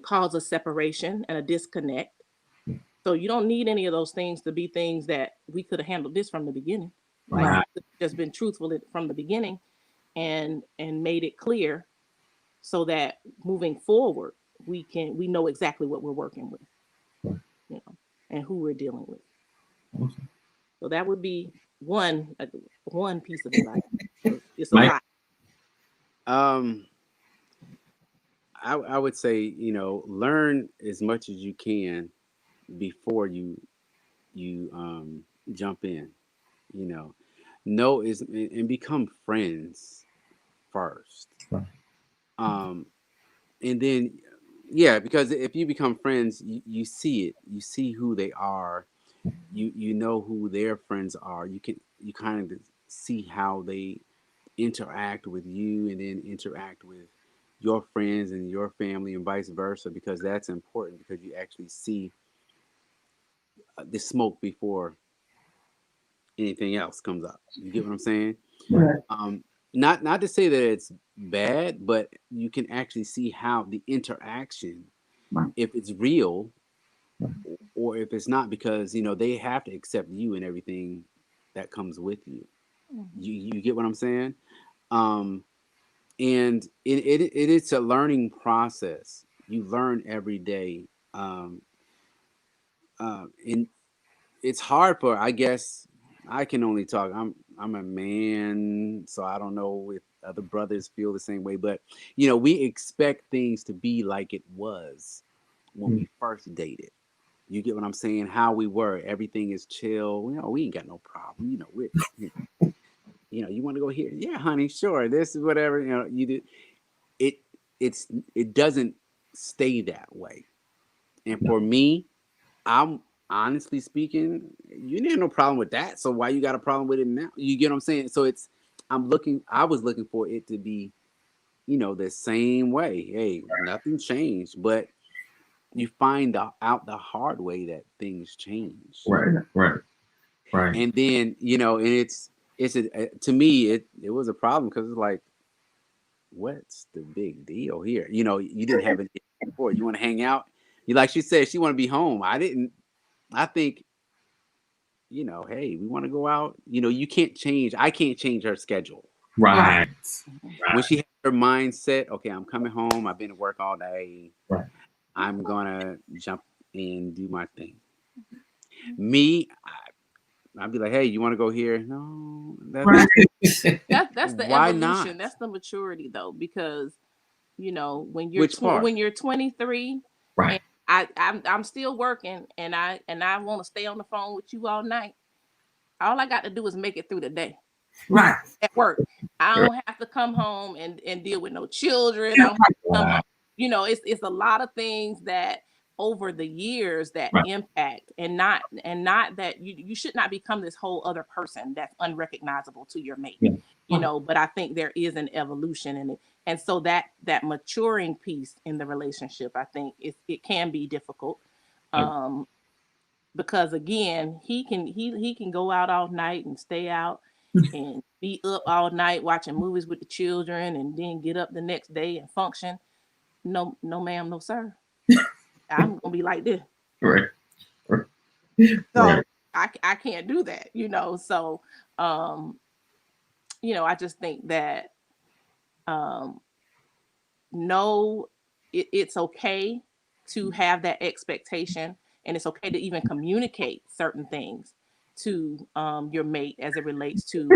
cause a separation and a disconnect. So you don't need any of those things to be things that we could have handled this from the beginning. Like just been truthful from the beginning and made it clear so that moving forward we know exactly what we're working with, and who we're dealing with. Awesome. So that would be one piece of advice. It's a Mike? lot. I would say, learn as much as you can before you jump in, know is and become friends first. And then because if you become friends, you see it, you see who they are, you know who their friends are, you kind of see how they interact with you and then interact with your friends and your family and vice versa, because that's important, because you actually see the smoke before anything else comes up. You get what I'm saying? Right. Not to say that it's bad, but you can actually see how the interaction, if it's real or if it's not, because they have to accept you and everything that comes with you. You get what I'm saying? And it's a learning process. You learn every day. And it's hard for, I guess, I can only talk. I'm a man, so I don't know if other brothers feel the same way, but we expect things to be like it was when we first dated. You get what I'm saying? How we were, everything is chill. We ain't got no problem. You want to go here? Yeah, honey, sure. This is whatever. You did. It doesn't stay that way. And for me, I'm honestly speaking, you didn't have no problem with that. So why you got a problem with it now? You get what I'm saying? So I was looking for it to be, the same way. Hey, nothing changed, but you find out the hard way that things change. Right. And then, and to me, it was a problem because it's like, what's the big deal here? You didn't have it before. You want to hang out. Like she said, she want to be home. I didn't. I think, hey, we want to go out. You can't change. I can't change her schedule. Right. When she had her mindset, okay, I'm coming home. I've been to work all day. Right. I'm gonna jump and do my thing. Me, I'd be like, hey, you want to go here? No. Right. That's the Why evolution. not? That's the maturity, though, because when you're Which part? when you're 23, Right. and I'm still working, and I want to stay on the phone with you all night. All I got to do is make it through the day. Right. At work, I don't have to come home and deal with no children. I don't have to come home. It's a lot of things that over the years that impact, and not that you should not become this whole other person that's unrecognizable to your mate. But I think there is an evolution in it, and so that maturing piece in the relationship, I think it can be difficult, because again, he can go out all night and stay out and be up all night watching movies with the children, and then get up the next day and function. No, ma'am, no, sir. I'm gonna be like this. Right. So I can't do that, So I just think that it's okay to have that expectation, and it's okay to even communicate certain things to your mate as it relates to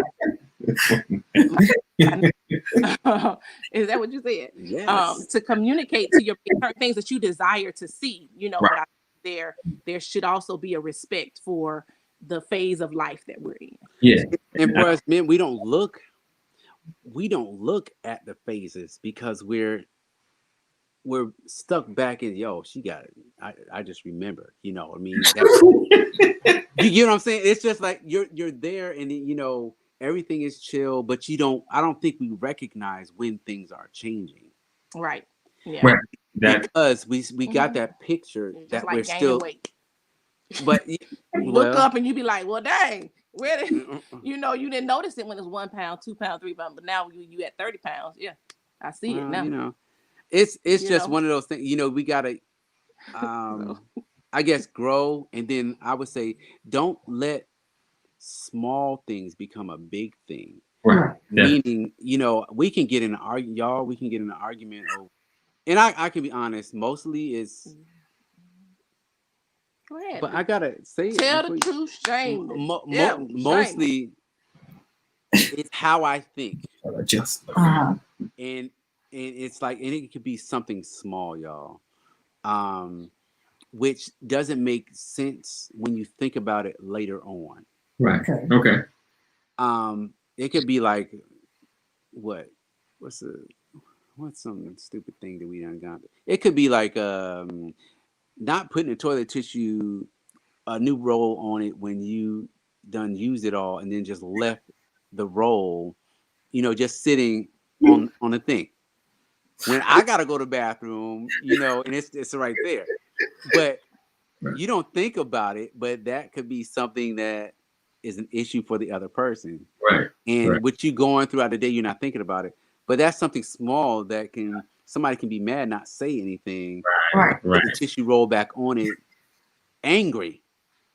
is that what you said? Yes. To communicate to your certain things that you desire to see, but I think there should also be a respect for the phase of life that we're in. Yeah. And for us men, we don't look at the phases because we're stuck back in, she got it. I just remember, you know what I mean? You know what I'm saying? It's just like you're there, and everything is chill, but I don't think we recognize when things are changing. Right. Yeah. Right. Because we got that picture that like we're still weight. But you look up and you be like, well, dang, where did you didn't notice it when it was 1 pound, 2 pounds, 3 pounds, but now you at 30 pounds. Yeah, I see it now. It's just one of those things. We gotta I guess grow, and then I would say don't let small things become a big thing. Right. Meaning, we can get in an argument, y'all. We can get in an argument over, and I can be honest. Mostly is. Go ahead. But I gotta say, tell the truth, shame. Mostly, it's how I think. Just. And it's like, and it could be something small, y'all, which doesn't make sense when you think about it later on. Right. Okay. It could be like, what's some stupid thing that we done got? It could be like not putting the toilet tissue a new roll on it when you done used it all, and then just left the roll, just sitting on the thing. When I gotta go to the bathroom, and it's right there. But you don't think about it, but that could be something that is an issue for the other person. Right. And with you going throughout the day, you're not thinking about it. But that's something small that somebody can be mad, not say anything. Right. Put the tissue roll back on it, angry.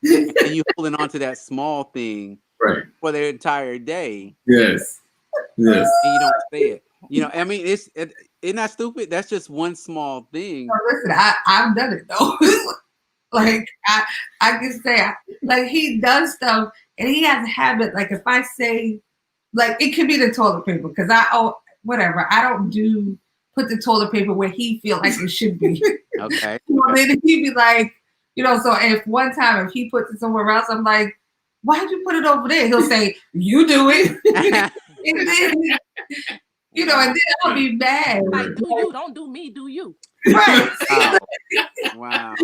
And you holding on to that small thing for their entire day. Yes. And you don't say it. I mean, it's not stupid. That's just one small thing. No, listen, I've done it though. Like I can say, like he does stuff, and he has a habit. Like if I say, like it could be the toilet paper, because I don't put the toilet paper where he feel like it should be. Okay. Then he'd be like, You know, so if one time if he puts it somewhere else, I'm like, why'd you put it over there? He'll say, you do it. And then, you know, and then I'll be mad. Like, do you? Don't do me. Do you? Right. Wow.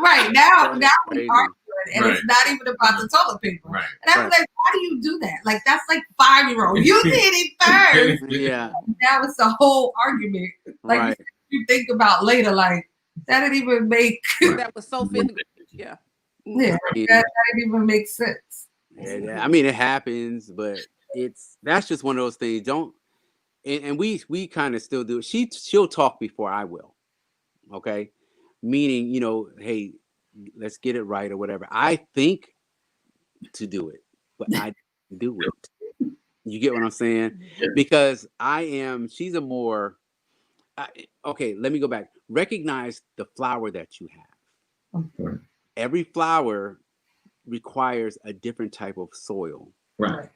Right. Now That is we crazy. arguing, and it's not even about the toilet paper. Right. And I'm like, why do you do that? Like, that's like 5-year-old. You did it first. Yeah. Now it's a whole argument. Like Right. you think about later, like that didn't even make That was so fit. Yeah. yeah, that didn't even make sense. Yeah, I mean, it happens, but that's just one of those things. And we kind of still do it. She'll talk before I will. Okay, meaning, you know, hey, let's get it right or whatever. I think to do it, but I do it. You get what I'm saying? Because she's a more. Okay, let me go back. Recognize the flower that you have. Okay. Every flower requires a different type of soil, Right.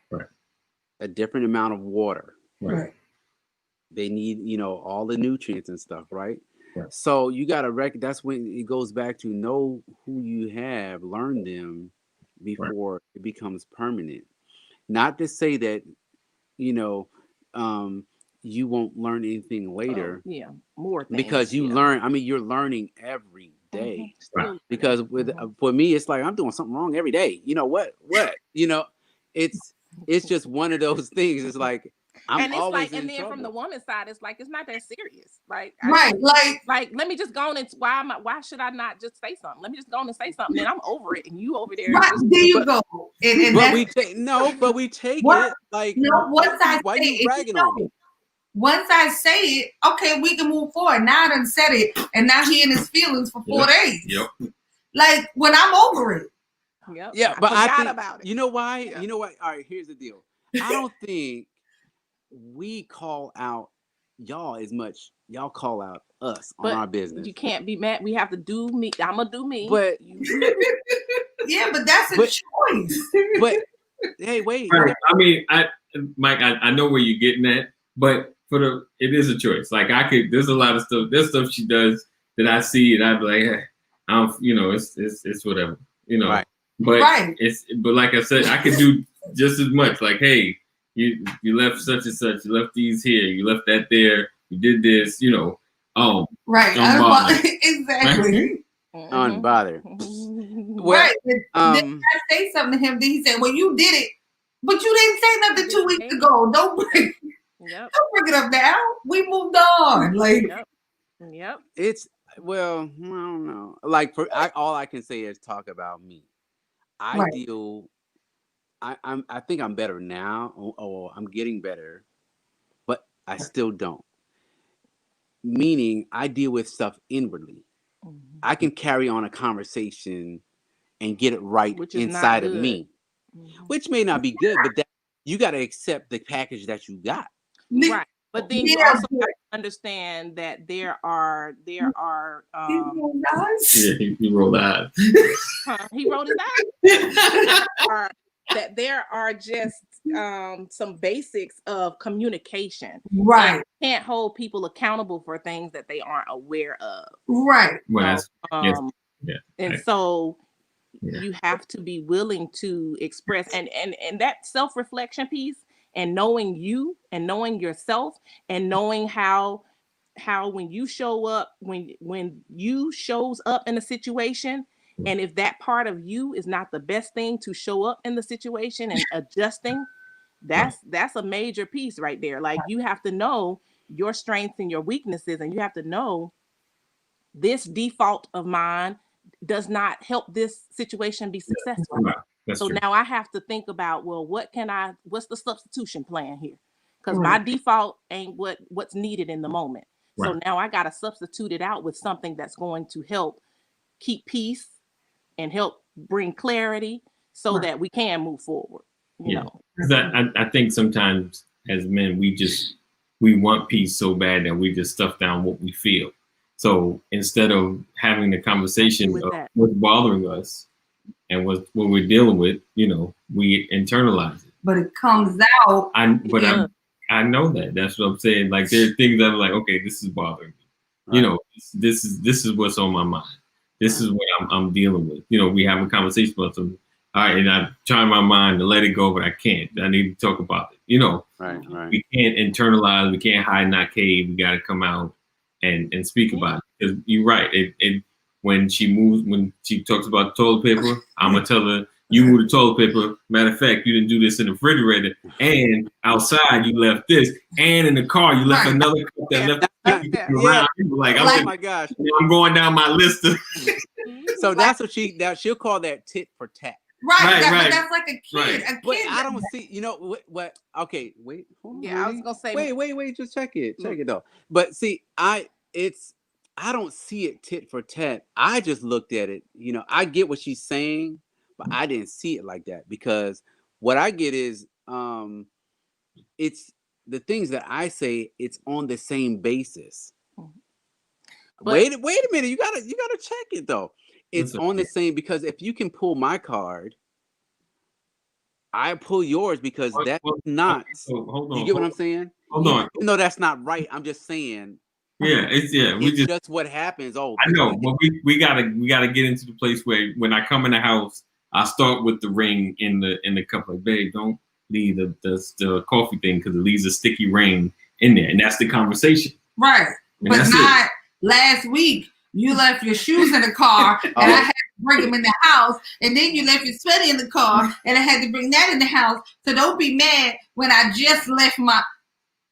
a different amount of water. Right. They need, you know, all the nutrients and stuff, right? Right. So you got to that's when it goes back to know who you have, learn them before it becomes permanent. Not to say that, you know, you won't learn anything later. Yeah, more things. Because you learn. I mean, you're learning every day. Right. Because for me, it's like I'm doing something wrong every day. You know what? You know, it's just one of those things. It's like I'm always like, in and then trouble. from the woman's side, it's like it's not that serious. Like, Like let me just go on and why should I not just say something? Let me just go on and say something, and I'm over it, and you over there. right, there you go. And but we take it like why you bragging on me? Once I say it, okay, we can move forward. Now I done said it, and now he in his feelings for 4 days. Yep. Like when I'm over it. Yep. Yeah, but I think, about it. You know why? Yeah. You know what? All right, here's the deal. I don't think we call out y'all as much. Y'all call out us on our business. You can't be mad. We have to do me. I'm gonna do me. But yeah, but that's a choice. But hey, wait. Right. I mean, Mike, I know where you're getting at, but it is a choice. Like there's a lot of stuff. There's stuff she does that I see, and I'd be like, hey, I don't, you know, it's whatever, you know. Right. But but like I said, I could do just as much. Like, hey, you left such and such, you left these here, you left that there, you did this, you know. Oh, right. Exactly. Unbothered. Right. Then I say something to him, then he said, well, you did it, but you didn't say nothing 2 weeks ago. Don't bring it up now. We moved on. Like Yep. It's well, I don't know. Like all I can say is talk about me. I think I'm better now, or I'm getting better, but I still don't. Meaning I deal with stuff inwardly. Mm-hmm. I can carry on a conversation and get it right inside of me, which may not be good, but that you got to accept the package that you got. Right. But then you also have to understand that there are he rolled eyes. He rolled his eyes. That there are just some basics of communication. Right. You can't hold people accountable for things that they aren't aware of. Right. Well, so you have to be willing to express and that self-reflection piece, and knowing you and knowing yourself and knowing how when you show up, when you shows up in a situation, and if that part of you is not the best thing to show up in the situation and adjusting, that's a major piece right there. Like, you have to know your strengths and your weaknesses, and you have to know this default of mine does not help this situation be successful. So now I have to think about, well, what's the substitution plan here? Because my default ain't what's needed in the moment. So now I got to substitute it out with something that's going to help keep peace and help bring clarity so that we can move forward. You know, because I think sometimes as men, we want peace so bad that we just stuff down what we feel. So instead of having the conversation of what's bothering us and what we're dealing with, you know, we internalize it. But it comes out. I know that. That's what I'm saying. Like, there are things that I'm like, okay, this is bothering me. Right. You know, this is what's on my mind. This is what I'm dealing with. You know, we have a conversation about something. All right, and I try in my mind to let it go, but I can't. I need to talk about it. You know, Right. we can't internalize. We can't hide in our cave. We got to come out and speak about it. Because you're right. When she talks about toilet paper, I'm gonna tell her, you moved the toilet paper. Matter of fact, you didn't do this in the refrigerator, and outside you left this, and in the car you left another cup that left around. Like, oh my gosh, I'm going down my list of. So that's what she'll call that tit for tat. Right. That's like a kid. Right. A kid. But I don't see. You know what? Okay, wait. Hold on, Yeah, I was gonna say. Wait. Just check it. Check it though. But see, I don't see it tit for tat. I just looked at it. You know, I get what she's saying, but I didn't see it like that, because what I get is it's the things that I say. It's on the same basis. But, wait a minute. You gotta check it though. It's on the same, because if you can pull my card, I pull yours, because that's not. Hold on. You get what I'm saying? Hold on. No, that's not right. I'm just saying. Yeah, it's just what happens. Oh, I know, but we gotta get into the place where when I come in the house, I start with the ring in the cup. Like, babe, don't leave the coffee thing, because it leaves a sticky ring in there, and that's the conversation. Right, And but not last week. You left your shoes in the car, and I had to bring them in the house. And then you left your sweater in the car, and I had to bring that in the house. So don't be mad when I just left my.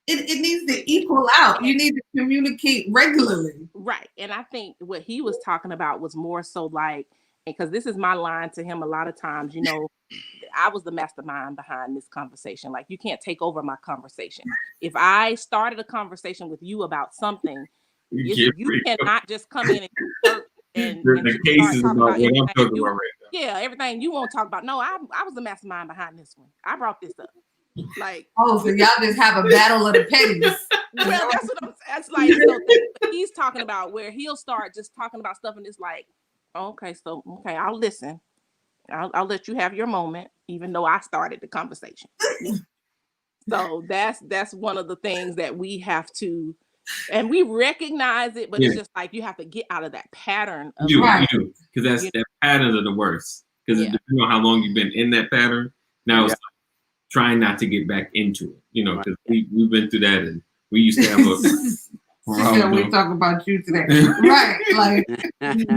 It needs to equal out. You need to communicate regularly. Right. And I think what he was talking about was more so like, because this is my line to him a lot of times, you know, I was the mastermind behind this conversation. Like, you can't take over my conversation. If I started a conversation with you about something, you cannot just come in and the case is about what I'm talking about right now. Yeah, everything you won't talk about. No, I was the mastermind behind this one. I brought this up. Like, so y'all just have a battle of the petties. Well, that's like, so he's talking about where he'll start just talking about stuff, and it's like, okay, I'll listen. I'll let you have your moment, even though I started the conversation. So that's one of the things that we have to. And we recognize it, but it's just like you have to get out of that pattern. You do, because that patterns are the worst. Because it depends on how long you've been in that pattern. Now it's like trying not to get back into it. You know, because we've been through that, and we used to have a. We talk about you today, right? Like,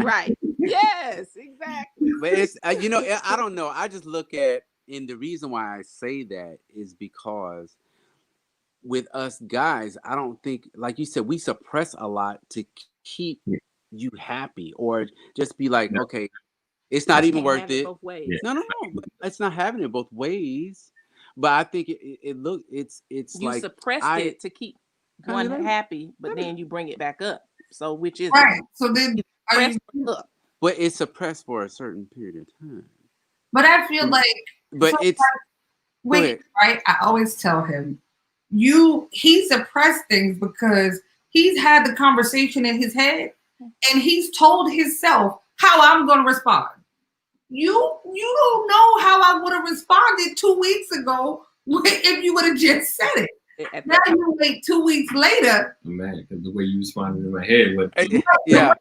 right? Yes, exactly. But it's you know, I don't know. I just look at, and the reason why I say that is because, with us guys, I don't think, like you said, we suppress a lot to keep you happy, or just be like, okay, it's not even worth it. Both ways. No, it's not having it both ways. But I think it's you like suppressed it to keep one happy, but then you bring it back up. So which is right? So then but it's suppressed for a certain period of time. But I feel like, but it's right. I always tell him, he suppressed things because he's had the conversation in his head, and he's told himself how I'm going to respond. You don't know how I would have responded 2 weeks ago if you would have just said it. Now you wait 2 weeks later. Man, because the way you responded in my head, you were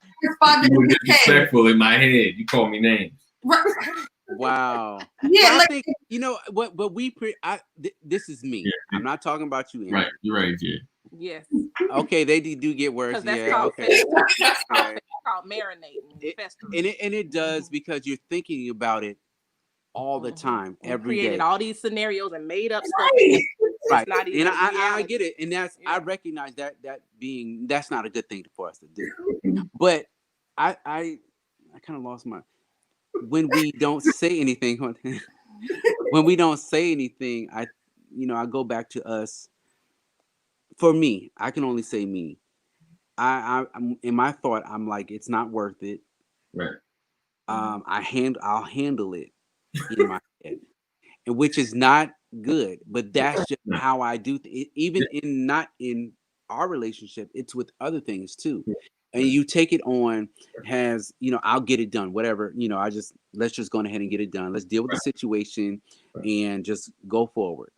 disrespectful in my head. You called me names. Right. Wow. Yeah, I think, you know what? But this is me. Yeah. I'm not talking about you. Right. You're right, Jay. Yes. Okay, they do get worse. That's called marinating. And it does, because you're thinking about it all the time, every day. Created all these scenarios and made up stuff. Right. Not even, and I get it, and I recognize that's not a good thing for us to do. But I kind of lost my. When we don't say anything, I go back to us. For me, I can only say me. I'm in my thought. I'm like, it's not worth it. Right. I'll handle it in my head, and which is not good. But that's just how I do. Even not in our relationship, it's with other things too. And you take it on as, I'll get it done, whatever, let's just go ahead and get it done. Let's deal with the situation and just go forward.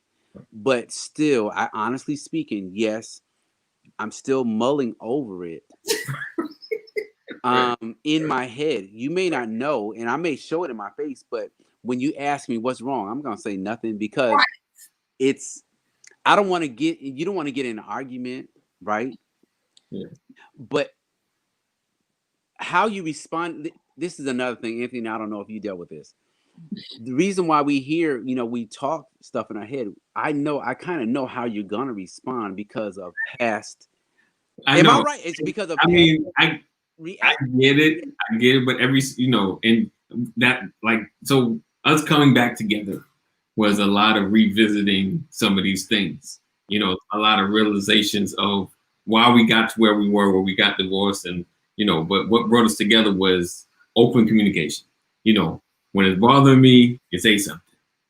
But still, I honestly speaking, yes, I'm still mulling over it. in my head. You may not know, and I may show it in my face, but when you ask me what's wrong, I'm gonna say nothing because it's you don't want to get in an argument, right? Yeah. But how you respond, this is another thing, Anthony. I don't know if you dealt with this. The reason why we hear, we talk stuff in our head, I kind of know how you're gonna respond because of past. Am I right? It's because of. I get it, but and that, like, so us coming back together was a lot of revisiting some of these things. A lot of realizations of why we got to where we got divorced, and but what brought us together was open communication. When it's bothering me, you say something.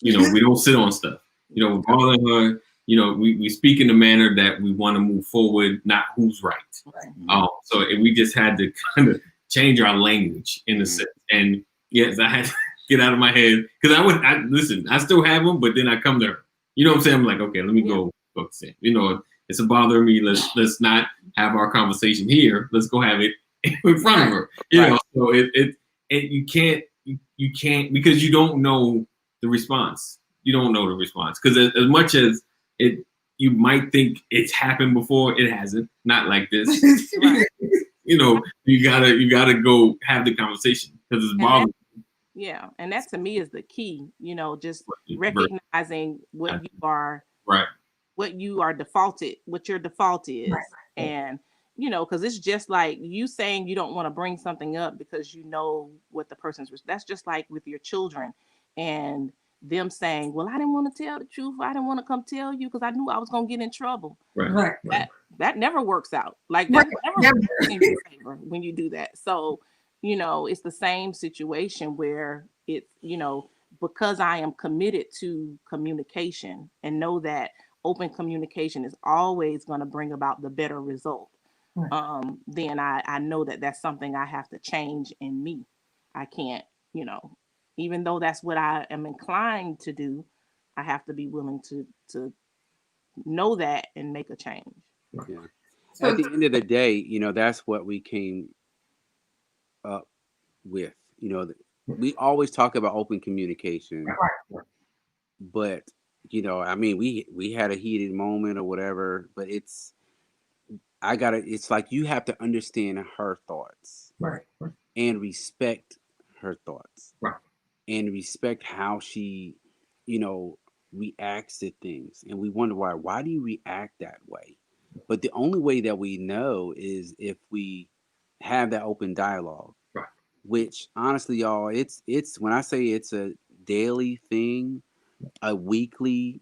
We don't sit on stuff. Bothering her, we speak in a manner that we want to move forward, not who's right. So we just had to kind of change our language in a sense. And yes, I had to get out of my head because I still have them, but then I come to her. You know what I'm saying? I'm like, okay, let me go focus in. It's bothering me. Let's not have our conversation here. Let's go have it in front of her. So you can't because you don't know the response. You don't know the response because as much as you might think it's happened before, it hasn't. Not like this. You gotta go have the conversation because it's bothering. Yeah, and that to me is the key. Just recognizing what you are, what you are defaulted, what your default is, and because it's just like you saying you don't want to bring something up because you know what the person's. That's just like with your children, and them saying, "Well, I didn't want to tell the truth. I didn't want to come tell you because I knew I was going to get in trouble." That never works out. Like that never works in your favor when you do that. So, it's the same situation where it's, because I am committed to communication and know that open communication is always going to bring about the better result. Then I know that that's something I have to change in me. I can't, even though that's what I am inclined to do, I have to be willing to know that and make a change. Yeah. So at the end of the day, that's what we came up with. We always talk about open communication, but we had a heated moment or whatever. But it's like you have to understand her thoughts, and respect her thoughts, and respect how she, reacts to things. And we wonder why do you react that way? But the only way that we know is if we have that open dialogue, which honestly, y'all, it's when I say it's a daily thing, a weekly,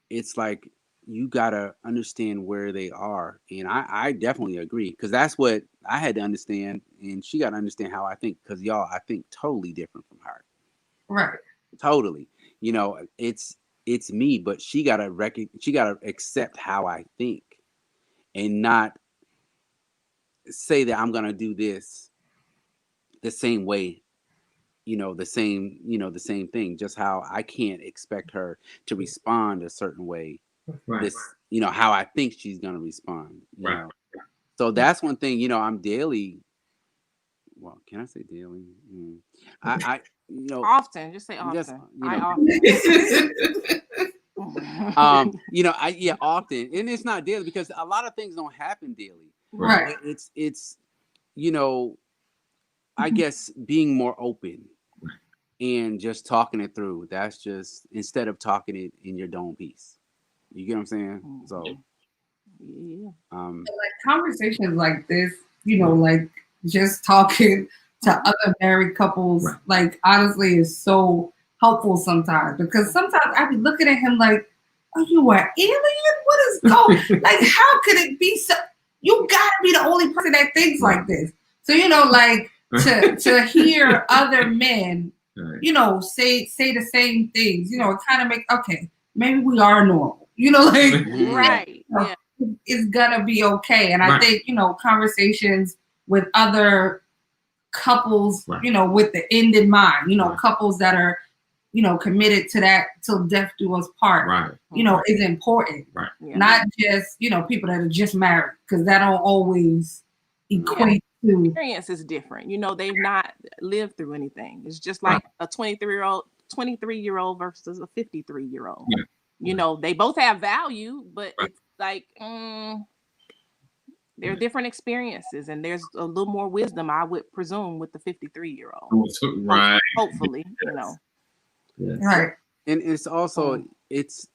it's like you gotta understand where they are. And I definitely agree because that's what I had to understand, and she got to understand how I think because y'all, I think totally different from her. Totally. It's me, but she gotta accept how I think and not say that I'm gonna do this the same way, the same thing, just how I can't expect her to respond a certain way. This, how I think she's gonna respond. So that's one thing, I'm daily. Well, can I say daily? I often, just say often. Just, I often. Often, and it's not daily because a lot of things don't happen daily. It's I guess being more open and just talking it through. That's just instead of talking it in your dome piece. You get what I'm saying? So like conversations like this, like just talking to other married couples, like honestly is so helpful sometimes because sometimes I be looking at him like, are you an alien? What is going? Like, how could it be so? You gotta be the only person that thinks like this. So like to hear other men, say the same things, it kind of make maybe we are normal, it's gonna be okay. And I think conversations with other couples, with the end in mind, couples that are committed to that till death do us part, is important. Not just, people that are just married, because that don't always equate experience is different. You know, they've not lived through anything. It's just like a 23-year-old versus a 53-year-old. Yeah. You know, they both have value, but it's like there are different experiences, and there's a little more wisdom, I would presume, with the 53-year-old. Right. Hopefully, you know. Yes. Right. And it's also it's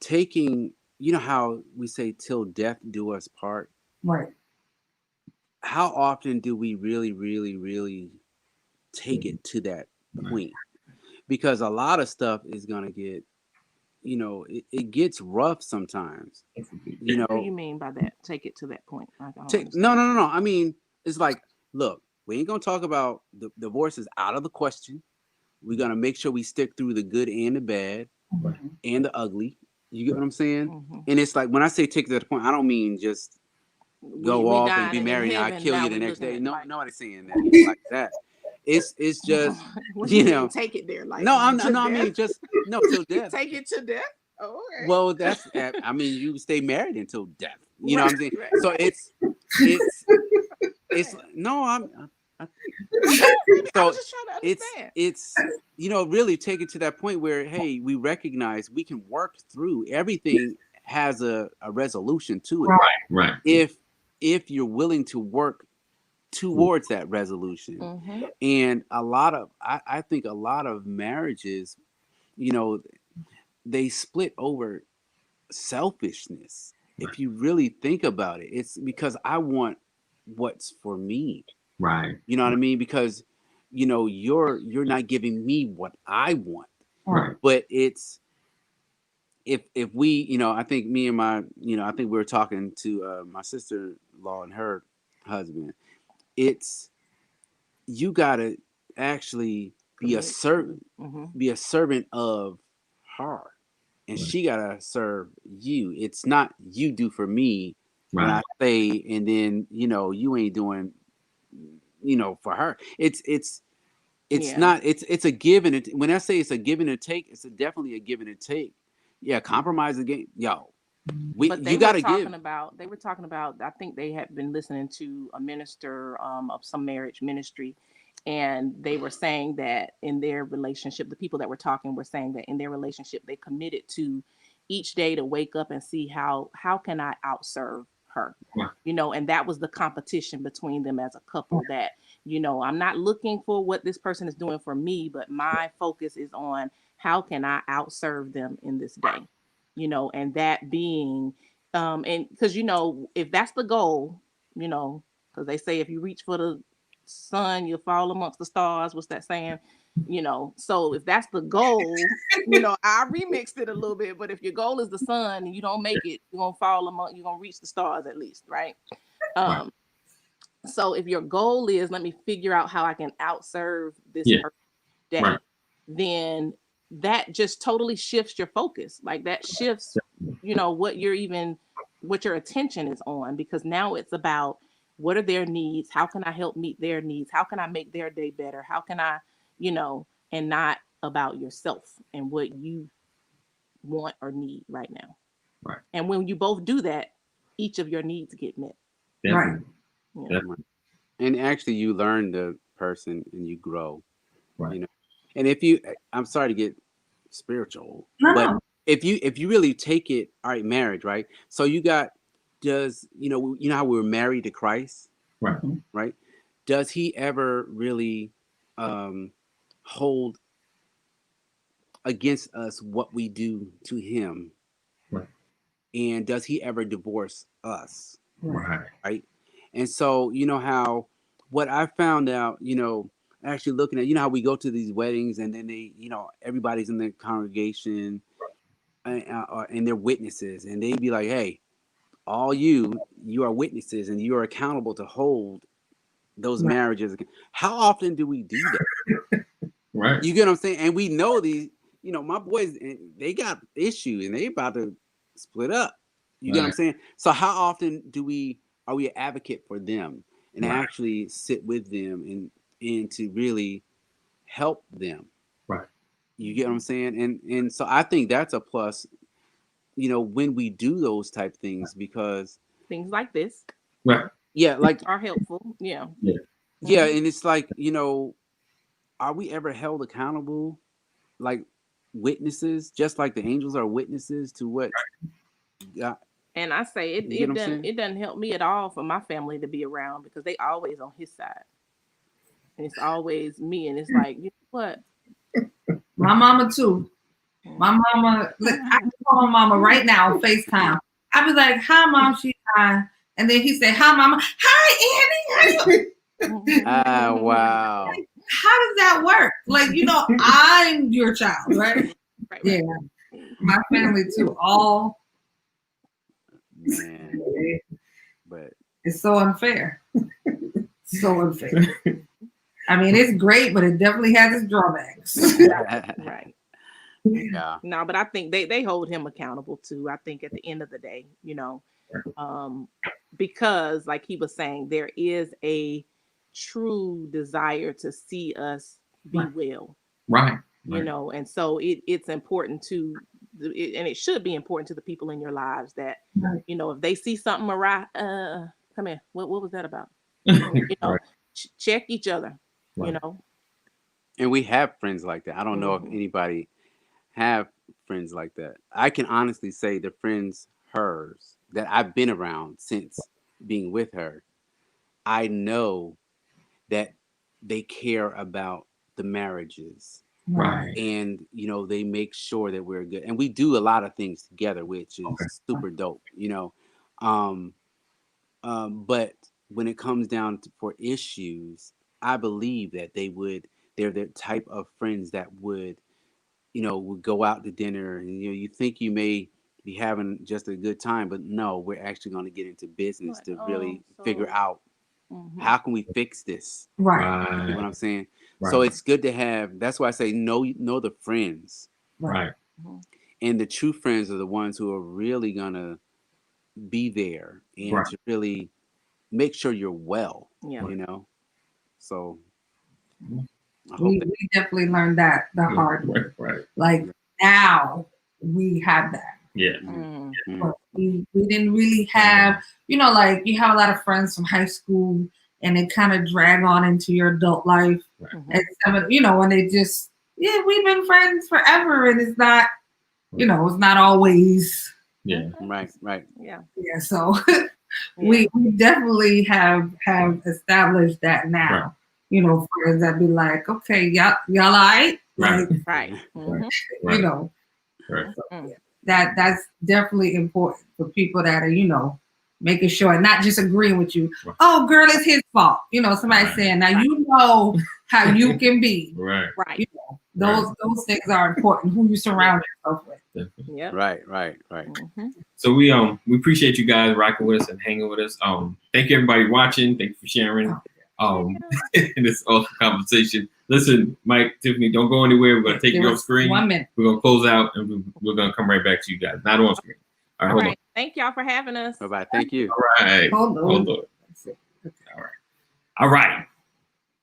taking, you know how we say till death do us part. Right. How often do we really, really, really take it to that point? Because a lot of stuff is gonna get, you know, it gets rough sometimes. You know, What do you mean by that? Take it to that point. I don't no. understand. I mean, it's like, look, we ain't gonna talk about the divorce is out of the question. We're gonna make sure we stick through the good and the bad and the ugly. You get what I'm saying? And it's like when I say take it to the point, I don't mean just go off and be married and I kill you the next day. No, nobody's saying that like that. It's just you know, take it there. Like no, I mean just no till death. Take it to death. Oh, okay. Well, that's I mean you stay married until death. You know what I'm saying? Right. So it's no, so just trying to understand. It's you know, really take it to that point where hey, we recognize we can work through everything has a resolution to it. Right. If you're willing to work towards that resolution. And a lot of I think a lot of marriages, you know, they split over selfishness. If you really think about it, it's because I want what's for me. Right. You know what I mean? Because you know, you're not giving me what I want. Right. But it's if we, you know, I think me and my, you know, I think we were talking to my sister-in-law and her husband. It's you gotta actually be a servant, be a servant of her, and she gotta serve you. It's not you do for me when I say, and then you know you ain't doing, you know, for her. It's not. It's a give and it. When I say it's a give and a take, it's definitely a give and a take. Yeah, compromise again, yo. You got to give. They were talking about. I think they had been listening to a minister of some marriage ministry, and they were saying that in their relationship, the people that were talking were saying that in their relationship, they committed to each day to wake up and see how can I outserve her, you know, and that was the competition between them as a couple. That you know, I'm not looking for what this person is doing for me, but my focus is on how can I outserve them in this day. You know, and that being, and because, you know, if that's the goal, you know, because they say if you reach for the sun, you'll fall amongst the stars. What's that saying? You know, so if that's the goal, you know, I remixed it a little bit, but if your goal is the sun and you don't make it, you're going to reach the stars at least, right? So if your goal is, let me figure out how I can outserve this person day, then that just totally shifts your focus. Like that shifts, you know, what your attention is on, because now it's about what are their needs? How can I help meet their needs? How can I make their day better? How can I, you know, and not about yourself and what you want or need right now. Right. And when you both do that, each of your needs get met. Definitely. Right. Definitely. And actually you learn the person and you grow. Right. You know. And if you, I'm sorry to get spiritual, but if you really take it, all right, marriage, right? So you got, does, you know how we were married to Christ, right? Right? Does he ever really hold against us what we do to him? Right. And does he ever divorce us? Right. Right. And so, you know how, what I found out, you know, actually looking at, you know how we go to these weddings and then they, you know, everybody's in the congregation and they're witnesses, and they'd be like, hey, all you are witnesses and you are accountable to hold those marriages. How often do we do that? Right. You get what I'm saying? And we know these, you know, my boys, they got issues and they about to split up. You get what I'm saying? So how often are we an advocate for them and actually sit with them and to really help them? Right. You get what I'm saying? And so I think that's a plus, you know, when we do those type things, because things like this. Right. Yeah, like are helpful. Yeah. yeah, and it's like, are we ever held accountable like witnesses, just like the angels are witnesses to what God, And I say you get what I'm saying? it doesn't help me at all for my family to be around because they always on his side. And it's always me. And it's like, you know what? My mama too. My mama, look, I can call my mama right now on FaceTime. I be like, "Hi, mom." She's fine. And then he said, "Hi, mama." "Hi, Annie." How you? Ah, wow. How does that work? Like, I'm your child, right? Right. Yeah. My family too. All. Man, but It's so unfair. So unfair. I mean, it's great, but it definitely has its drawbacks. Right. yeah, No, but I think they hold him accountable too. I think at the end of the day, because like he was saying, there is a true desire to see us be well. Right. And so it's important to, and it should be important to the people in your lives that, if they see something awry, come here, what was that about? Right. Check each other, Right. and we have friends like that. I don't know if anybody have friends like that. I can honestly say the friends hers that I've been around since being with her, I know that they care about the marriages. Right. And they make sure that we're good, and we do a lot of things together, which is super dope. But when it comes down for issues, I believe that they're the type of friends that would go out to dinner, and you think you may be having just a good time, but no, we're actually going to get into business to really figure out how can we fix this. Right. You know what I'm saying? Right. So it's good to have. That's why I say know the friends. Right. And the true friends are the ones who are really gonna be there and to really make sure you're well. Yeah. So I hope we definitely learned that the hard way. Right. Like now we have that. Yeah. But we didn't really have, like you have a lot of friends from high school and they kind of drag on into your adult life. And some of, when they just, we've been friends forever, and it's not, it's not always. Yeah. Right. Yeah. So we definitely have established that now. Friends that be like, okay, y'all all right? Right. Like, Right. Right. So, that's definitely important for people that are, making sure and not just agreeing with you. Right. Oh, girl, it's his fault. Somebody saying, now you know how you can be. Right. Those things are important. Who you surround yourself with. Yeah. Right. So we appreciate you guys rocking with us and hanging with us. Thank you everybody watching. Thank you for sharing. In this awesome conversation. Listen, Mike, Tiffany, don't go anywhere. We're gonna take you off screen. 1 minute. We're gonna close out and we're gonna come right back to you guys. Not on screen. All right, hold on. Thank y'all for having us. Bye. Thank you. All right. Hold on. All right.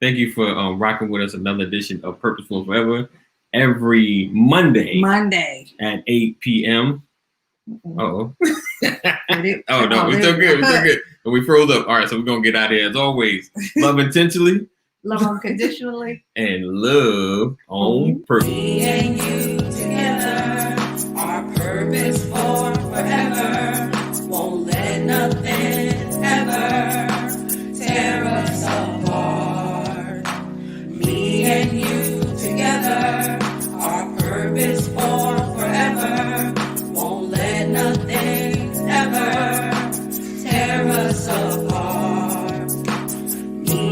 Thank you for rocking with us. Another edition of Purposeful Forever. Every Monday at 8 p.m. Oh no, we're still good. And we froze up. All right, so we're gonna get out of here as always. Love intentionally, love unconditionally, and love on purpose. Me and you together, our purpose.